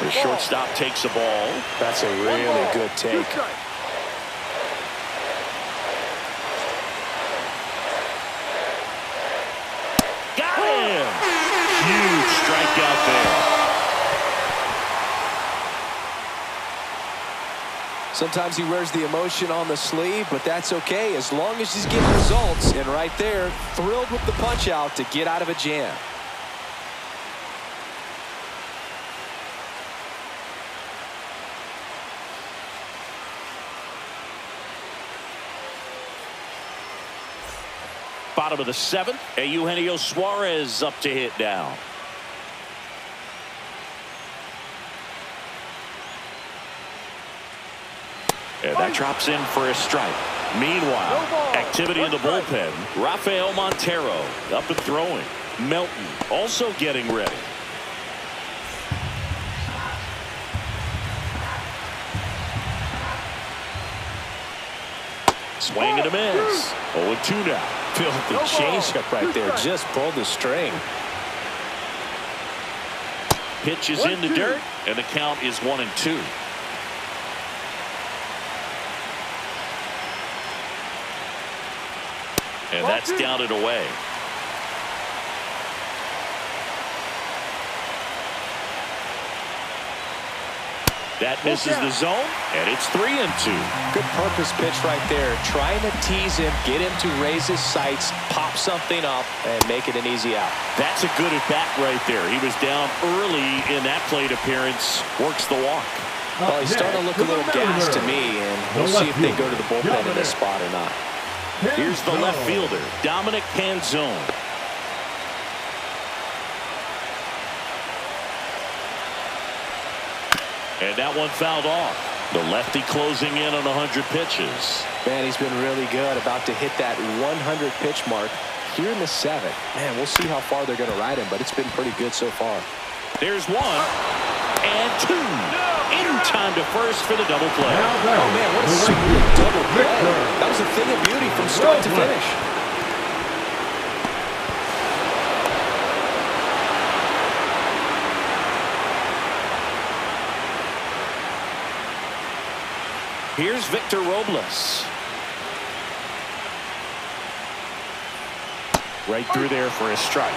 The shortstop takes the ball. That's a really good take. Got him! Huge strikeout there. Sometimes he wears the emotion on the sleeve, but that's okay as long as he's getting results. And right there, thrilled with the punch out to get out of a jam. Bottom of the seventh, Eugenio Suarez up to hit now. And that drops in for a strike. Meanwhile, activity in the bullpen. Rafael Montero up and throwing. Melton also getting ready. Swing and a miss. 0-2 now. Filthy changeup right there. Just pulled the string. Pitch is in the dirt, and the count is 1-2. And that's down and away. That misses the zone, and it's 3-2. Good purpose pitch right there. Trying to tease him, get him to raise his sights, pop something up, and make it an easy out. That's a good at-bat right there. He was down early in that plate appearance. Works the walk. Well, he's starting to look a little gassed to me, and we'll see if they go to the bullpen in this spot or not. Here's the left fielder, Dominic Canzone. And that one fouled off. The lefty closing in on 100 pitches. Man, he's been really good. About to hit that 100 pitch mark here in the seventh. Man, we'll see how far they're going to ride him, but it's been pretty good so far. There's one and two. In time to first for the double play. Oh, man, what a sweet double play. That was a thing of beauty from start to finish. Here's Victor Robles. Right through there for a strike.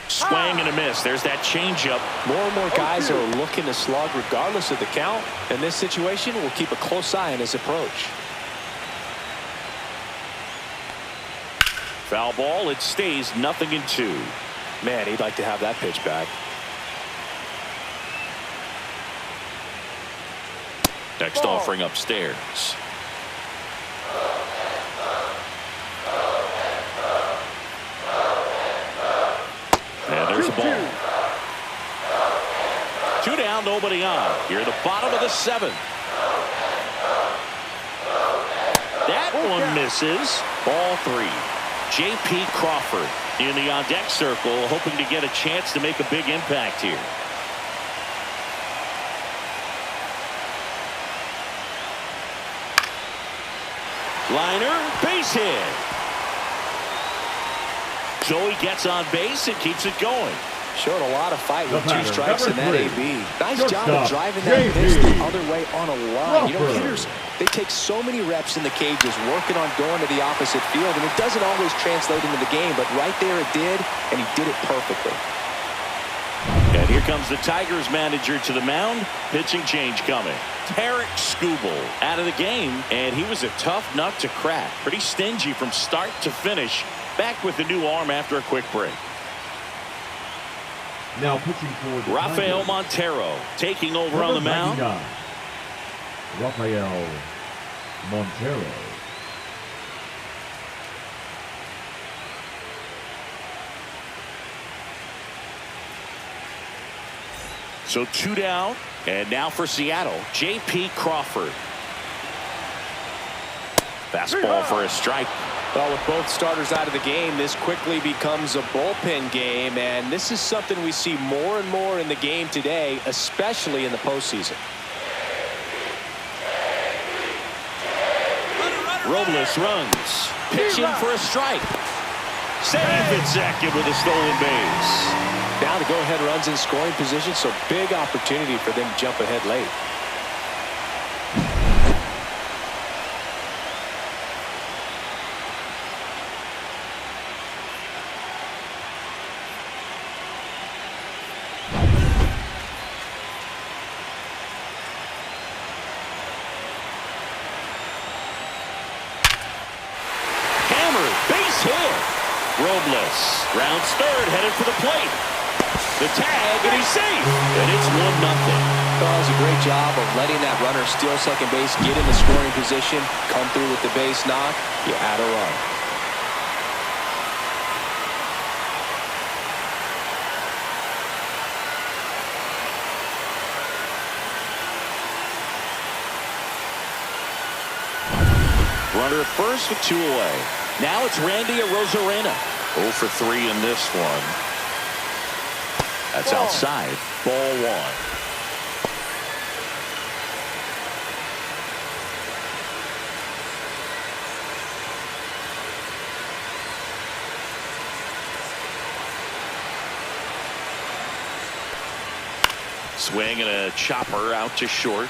Swing and a miss. There's that changeup. More and more guys are looking to slug regardless of the count. In this situation, we'll keep a close eye on his approach. Foul ball. It stays 0-2. Man, he'd like to have that pitch back. Next offering upstairs. And there's the ball. 2 down, nobody on. Here at the bottom of the seventh. That one misses. Ball 3. J.P. Crawford in the on-deck circle, hoping to get a chance to make a big impact here. Liner, base hit. So he gets on base and keeps it going. Showed a lot of fight with 2 strikes in that AB. Nice job of driving that pitch the other way on a line. You know, hitters, they take so many reps in the cages working on going to the opposite field, and it doesn't always translate into the game, but right there it did, and he did it perfectly. And here comes the Tigers manager to the mound. Pitching change coming. Tarik Skubal out of the game, and he was a tough nut to crack. Pretty stingy from start to finish. Back with the new arm after a quick break. Now pitching for the Rafael Tigers, Montero taking over on the mound. 99, Rafael Montero. So 2 down, and now for Seattle, J.P. Crawford. Fastball for a strike. Well, with both starters out of the game, this quickly becomes a bullpen game, and this is something we see more and more in the game today, especially in the postseason. Robles runs, pitching for a strike. Safe at second with a stolen base. Now the go-ahead runs in scoring position, so big opportunity for them to jump ahead late. Robles rounds third, headed for the plate. The tag, and he's safe. And it's 1-0. Well, that was a great job of letting that runner steal second base, get in the scoring position, come through with the base knock. You add a run. Runner at first with 2 away. Now it's Randy Arozarena. 0 for 3 in this one. That's outside. Ball 1. Swing and a chopper out to short.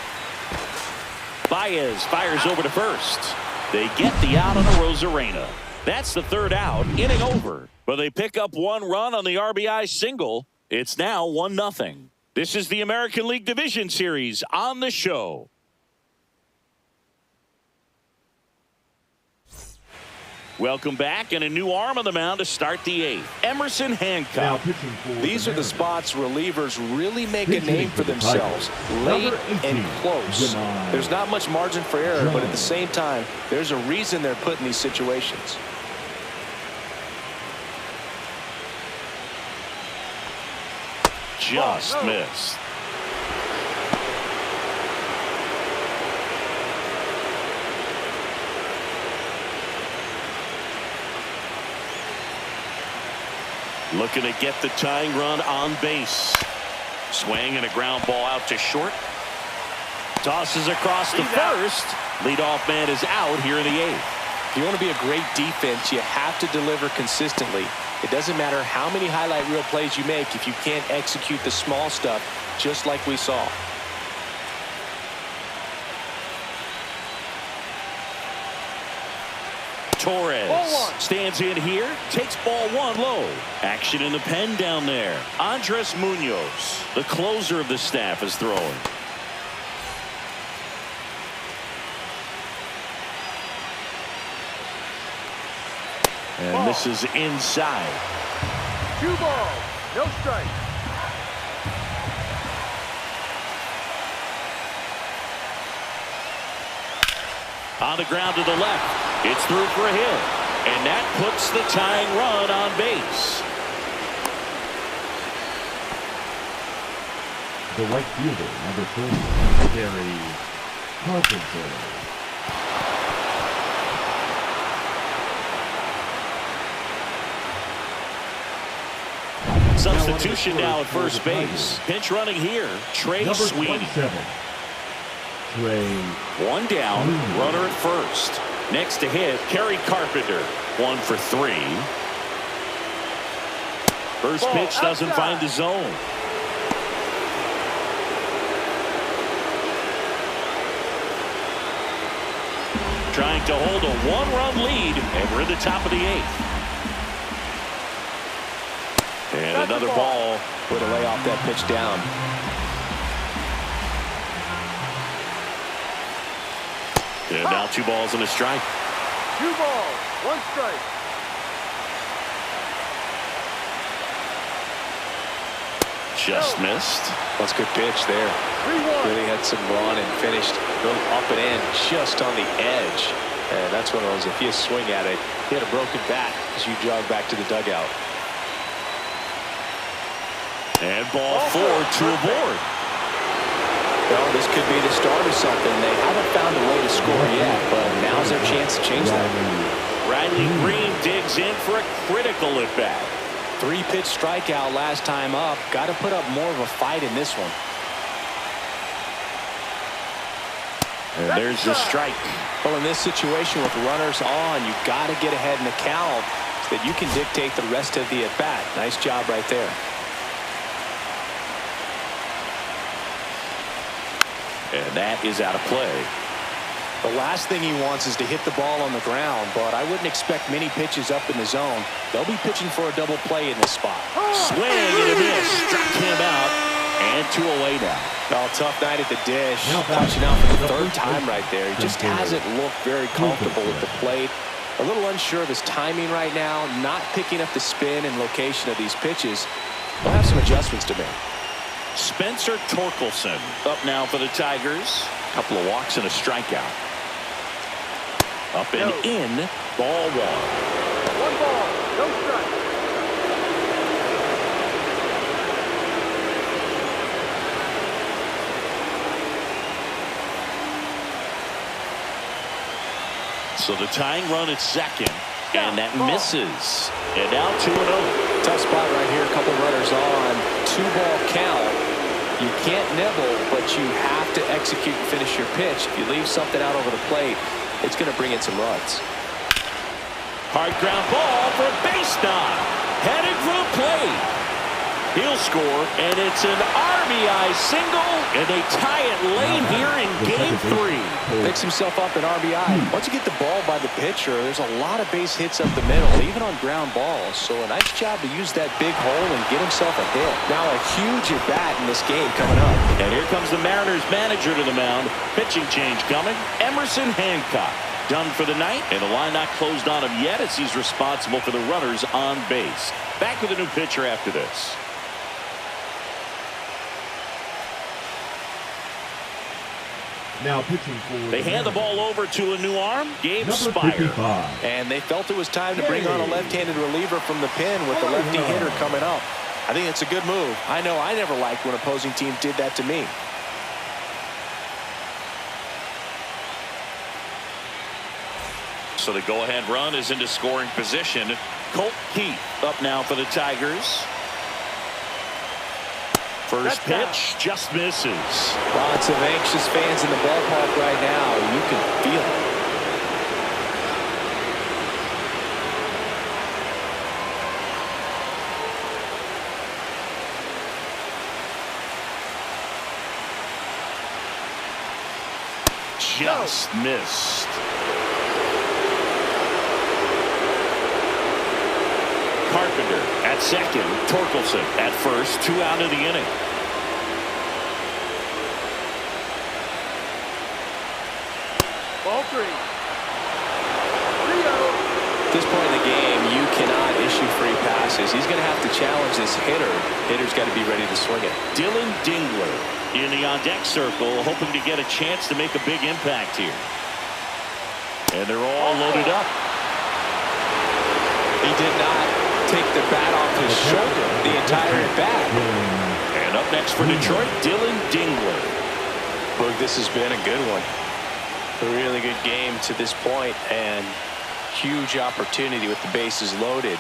Baez fires over to first. They get the out on Arozarena. That's the 3rd out, inning over. But they pick up 1 run on the RBI single. It's now 1-0. This is the American League Division Series on the show. Welcome back, and a new arm on the mound to start the 8th. Emerson Hancock. These are the spots relievers really make a name for themselves. Late and close. There's not much margin for error, but at the same time, there's a reason they're put in these situations. Just missed. Looking to get the tying run on base. Swing and a ground ball out to short. Tosses across to first. Leadoff man is out here in the 8th. If you want to be a great defense, you have to deliver consistently. It doesn't matter how many highlight reel plays you make if you can't execute the small stuff, just like we saw. Torres stands in here, takes ball 1 low. Action in the pen down there. Andres Munoz, the closer of the staff, is throwing. And this is inside. 2 balls, no strike. On the ground to the left. It's through for a hit. And that puts the tying run on base. The right fielder, number 3, Gary Carpenter. Substitution now at first base. Pinch running here, Trey Sweeney. 1 down, runner at first. Next to hit, Gary Carpenter. 1 for 3. First pitch doesn't find the zone. Trying to hold a 1-run lead, and we're at the top of the 8th. And another ball. Way to lay off that pitch down. And now 2 balls and a strike. 2 balls, 1 strike. Just missed. That's a good pitch there. 3-1. Really had some run and finished a little up and in just on the edge. And that's one of those, if you swing at it, you had a broken bat as you jog back to the dugout. And ball 4 to a board. Well, this could be the start of something. They haven't found a way to score yet, but now's their chance to change that. Riley Green digs in for a critical at-bat. 3-pitch strikeout last time up. Got to put up more of a fight in this one. And there's the strike. Well, in this situation with runners on, you've got to get ahead in the count so that you can dictate the rest of the at-bat. Nice job right there. And that is out of play. The last thing he wants is to hit the ball on the ground, but I wouldn't expect many pitches up in the zone. They'll be pitching for a double play in this spot. Swing and a miss. Struck him out. And 2 away now. Oh, tough night at the dish. Touching out for the 3rd time right there. He just hasn't looked very comfortable at the plate. A little unsure of his timing right now. Not picking up the spin and location of these pitches. They'll have some adjustments to make. Spencer Torkelson up now for the Tigers. A couple of walks and a strikeout. Up and in. Ball 1. 1 ball, no strike. So the tying run at second. And that misses. And now 2-0. Tough spot right here. A couple runners on. 2-ball count. You can't nibble, but you have to execute and finish your pitch. If you leave something out over the plate, it's going to bring in some runs. Hard ground ball for a base knock. Headed for the plate. He'll score, and it's an RBI single, and they tie it late here in Game 3. Picks himself up an RBI. Once you get the ball by the pitcher, there's a lot of base hits up the middle, even on ground balls. So a nice job to use that big hole and get himself a hit. Now a huge at-bat in this game coming up. And here comes the Mariners manager to the mound. Pitching change coming. Emerson Hancock. Done for the night, and the line not closed on him yet as he's responsible for the runners on base. Back with a new pitcher after this. Now pitching for They hand the ball over to a new arm, Gabe number Spire. 55. And they felt it was time to bring on a left-handed reliever from the pen with the lefty hitter coming up. I think it's a good move. I know I never liked when opposing teams did that to me. So the go-ahead run is into scoring position. Colt Keith up now for the Tigers. First pitch just misses. Lots of anxious fans in the ballpark right now. You can feel it. Just missed. Carpenter at second. Torkelson at first. 2 out of the inning. Ball 3. 3-0. At this point in the game, you cannot issue free passes. He's going to have to challenge this hitter. Hitter's got to be ready to swing it. Dylan Dingler in the on-deck circle, hoping to get a chance to make a big impact here. And they're all loaded up. He did not take the bat off his shoulder the entire at-bat. And up next for Detroit, Dylan Dingler. Look, this has been a good one. A really good game to this point, and huge opportunity with the bases loaded.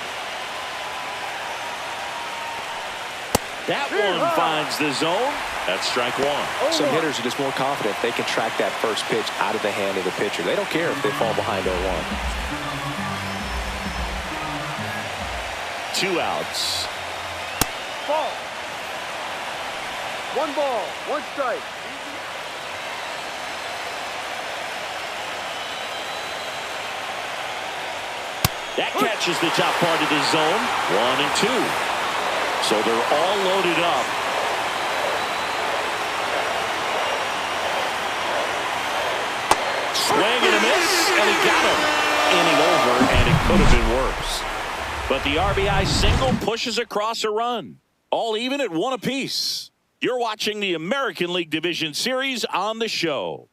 That one finds the zone. That's strike 1. Some hitters are just more confident they can track that first pitch out of the hand of the pitcher. They don't care if they fall behind 0-1. 2 outs. Ball. 1 ball, 1 strike. That catches the top part of the zone. 1 and 2. So they're all loaded up. Swing and a miss, and he got him. Inning over, and it could have been worse. But the RBI single pushes across a run. All even at 1 apiece. You're watching the American League Division Series on the show.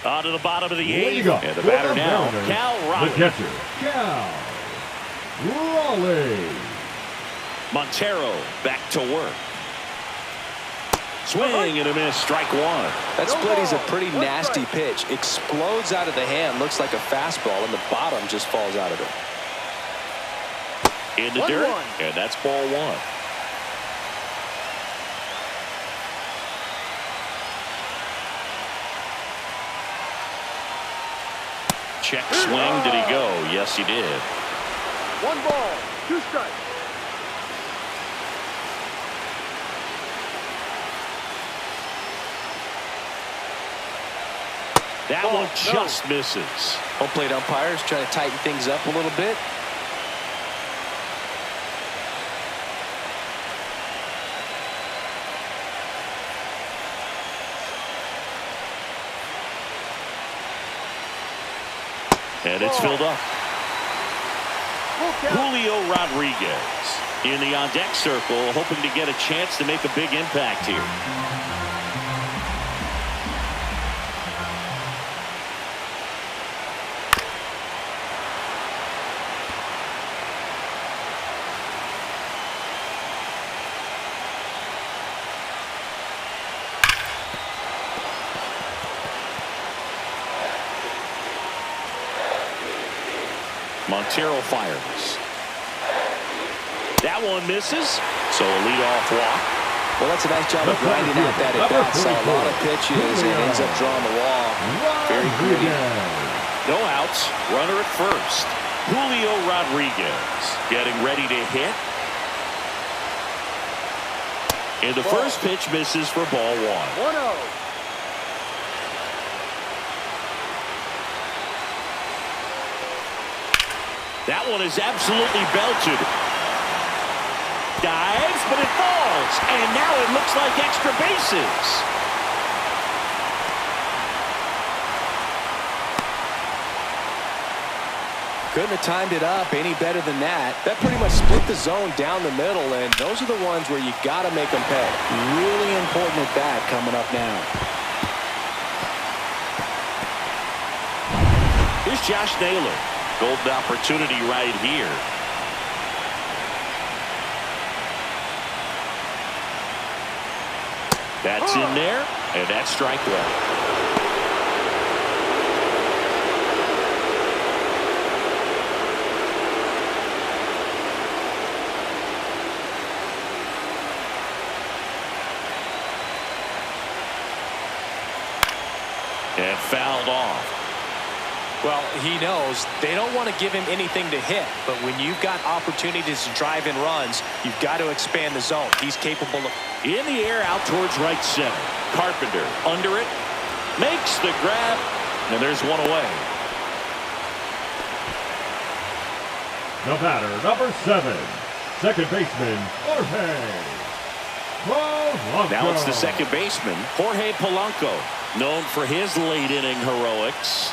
On to the bottom of the What do you eighth. got? And the For batter the now, Mariners, Cal the Raleigh. catcher, Cal Raleigh. Montero back to work. Swing and a miss, strike one. That split is a pretty nasty pitch. Explodes out of the hand, looks like a fastball, and the bottom just falls out of it. In the dirt, and that's ball one. Check swing, did he go? Yes, he did. 1 ball, 2 strikes. That one just misses. Home plate umpires trying to tighten things up a little bit. And it's filled up. Julio Rodriguez in the on-deck circle, hoping to get a chance to make a big impact here. Montero fires. That one misses, so a leadoff walk. Well, that's a nice job of grinding out that at-bat. Saw a lot of pitches and ends up drawing the wall. Very gritty. No outs, runner at first. Julio Rodriguez getting ready to hit. And the first pitch misses for ball one. 1-0. That one is absolutely belted. Dives, but it falls. And now it looks like extra bases. Couldn't have timed it up any better than that. That pretty much split the zone down the middle, and those are the ones where you got to make them pay. Really important at bat coming up now. Here's Josh Naylor. Golden opportunity right here. That's in there, and that's strike one. And fouled off. Well, he knows they don't want to give him anything to hit, but when you've got opportunities to drive in runs, you've got to expand the zone. He's capable of. In the air out towards right center. Carpenter under it, makes the grab, and there's one away. The batter, number 7, second baseman, Jorge Polanco. Now it's the second baseman, Jorge Polanco, known for his late inning heroics.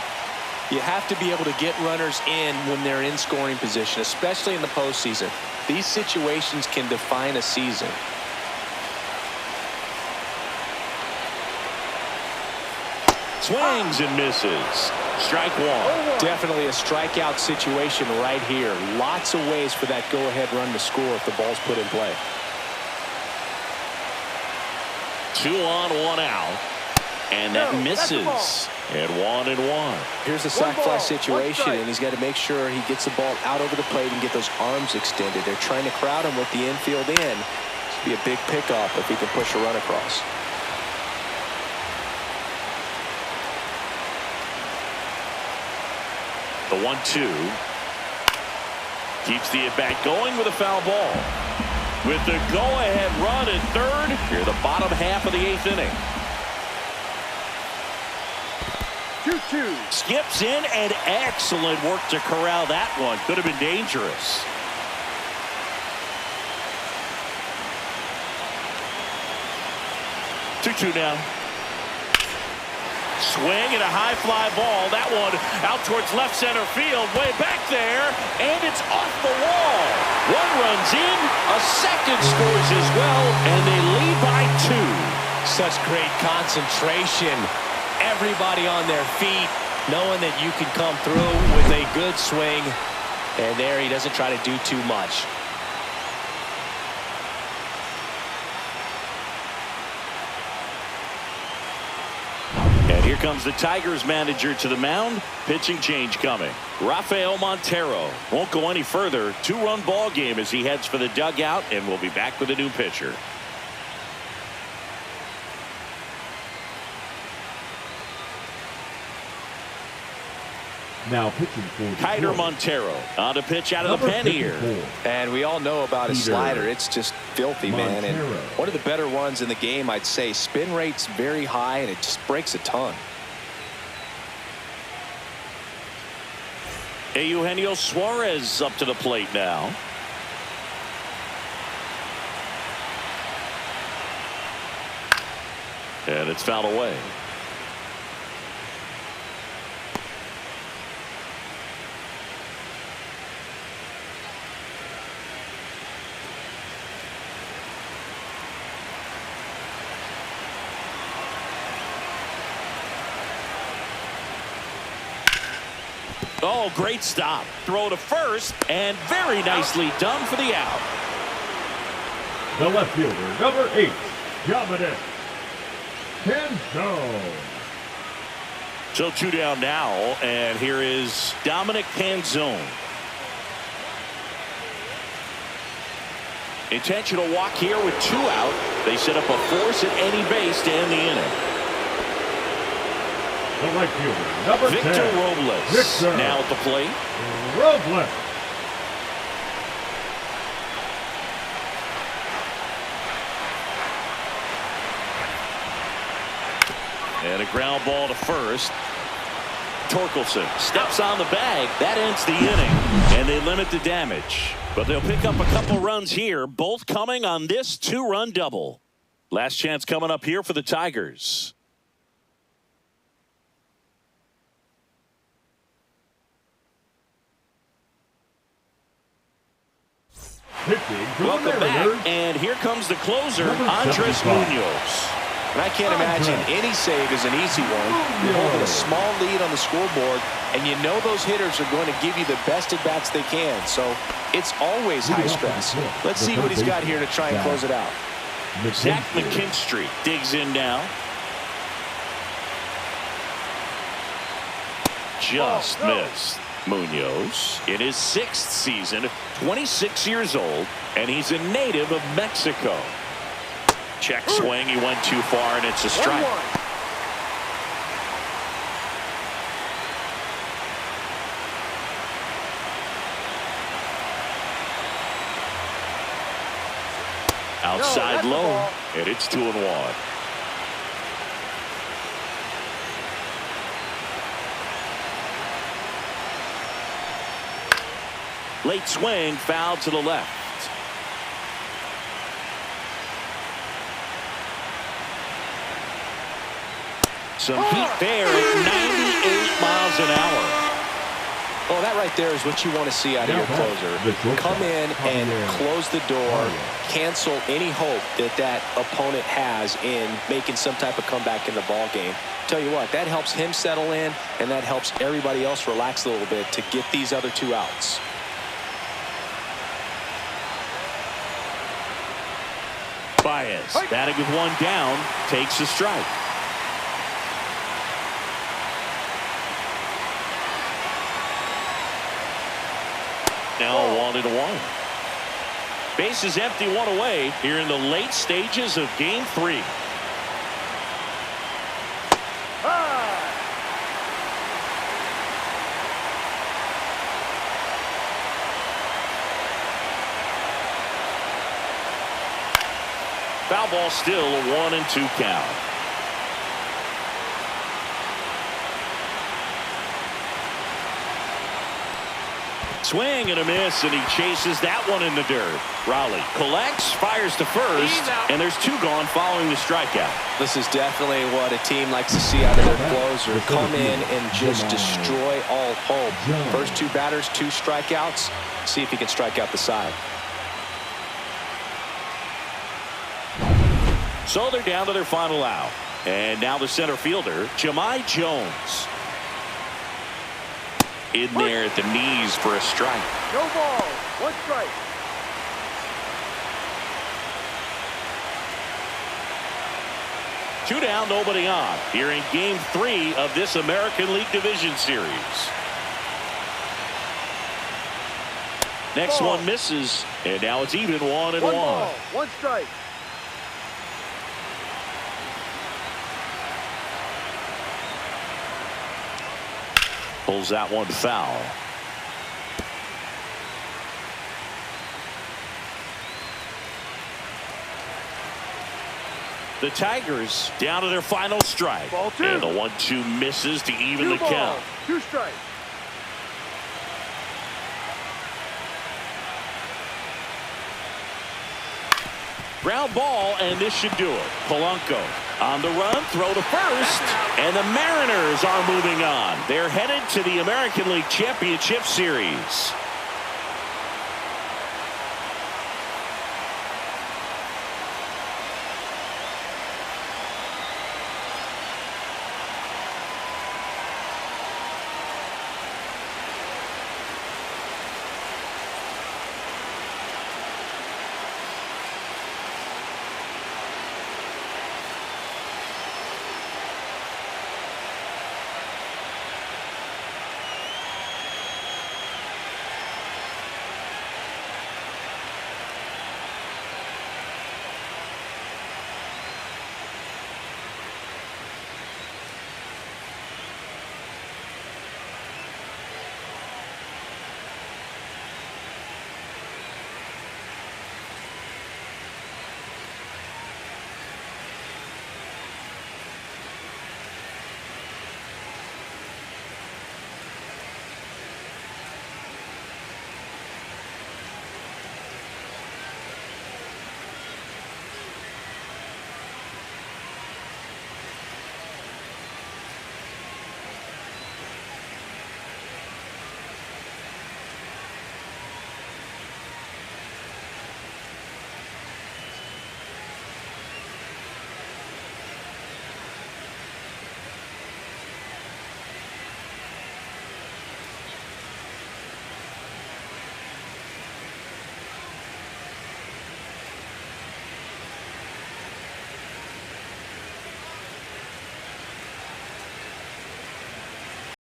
You have to be able to get runners in when they're in scoring position, especially in the postseason. These situations can define a season. Swings and misses. Strike one. Definitely a strikeout situation right here. Lots of ways for that go-ahead run to score if the ball's put in play. 2 on, 1 out. And that misses. And 1-1. Here's the sac fly situation, and he's got to make sure he gets the ball out over the plate and get those arms extended. They're trying to crowd him with the infield in. This would be a big pickoff if he can push a run across. The 1-2. Keeps the at-bat going with a foul ball. With the go-ahead run at third, here the bottom half of the 8th inning. 2-2. Skips in, and excellent work to corral that one. Could have been dangerous. Two now. Swing and a high fly ball. That one out towards left center field. Way back there, and it's off the wall. One runs in, a second scores as well, and they lead by 2. Such great concentration. everybody on their feet, knowing that you can come through with a good swing. And there he doesn't try to do too much. And here comes the Tigers manager to the mound. Pitching change coming. Rafael Montero won't go any further. 2-run ball game as he heads for the dugout, and we'll be back with a new pitcher. Now pitching for Kiter Montero on to pitch out of the pen here. And we all know about his slider. It's just filthy, man. And one of the better ones in the game, I'd say. Spin rate's very high, and it just breaks a ton. Eugenio Suarez up to the plate now. And it's fouled away. Oh, great stop. Throw to first, and very nicely done for the out. The left fielder, number 8, Dominic Canzo. So 2 down now, and here is Dominic Canzone. Intentional walk here with 2 out. They set up a force at any base to end the inning. The right fielder, number Victor 10, Robles Victor now at the plate. Robles. And a ground ball to first. Torkelson steps on the bag. That ends the inning, and they limit the damage. But they'll pick up a couple runs here, both coming on this 2-run double. Last chance coming up here for the Tigers. Welcome back, and here comes the closer, Andres Munoz. And I can't imagine any save is an easy one. You're holding a small lead on the scoreboard, and you know those hitters are going to give you the best at-bats they can. So it's always high stress. Let's see what he's got here to try and close it out. Zach McKinstry digs in now. Just missed. Munoz in his 6th season, 26 years old, and he's a native of Mexico. Check swing, he went too far, and it's a strike. Outside low, and it's 2-1. Late swing, foul to the left. Some heat there at 98 miles an hour. Oh, that right there is what you want to see out of your closer. Come in and close the door, cancel any hope that that opponent has in making some type of comeback in the ball game. Tell you what, that helps him settle in, and that helps everybody else relax a little bit to get these other 2 outs. Baez, batting with 1 down, takes a strike. Now 1-1. Base is empty, 1 away here in the late stages of Game 3. Foul ball, still a 1-2 count. Swing and a miss, and he chases that one in the dirt. Rowley collects, fires to first, and there's 2 gone following the strikeout. This is definitely what a team likes to see out of their closer. Come in and just destroy all hope. First 2 batters, 2 strikeouts. See if he can strike out the side. So they're down to their final out. And now the center fielder, Jahmai Jones. In there at the knees for a strike. No ball. One strike. Two down, nobody on. Here in Game 3 of this American League Division Series. Next Ball. one misses, and now it's even 1-1. One ball. One strike. Pulls that one foul. The Tigers down to their final strike. Ball two. And the 1-2 misses to even Two the balls. count. Two strikes. Ground ball, and this should do it. Polanco on the run, throw to first, and the Mariners are moving on. They're headed to the American League Championship Series.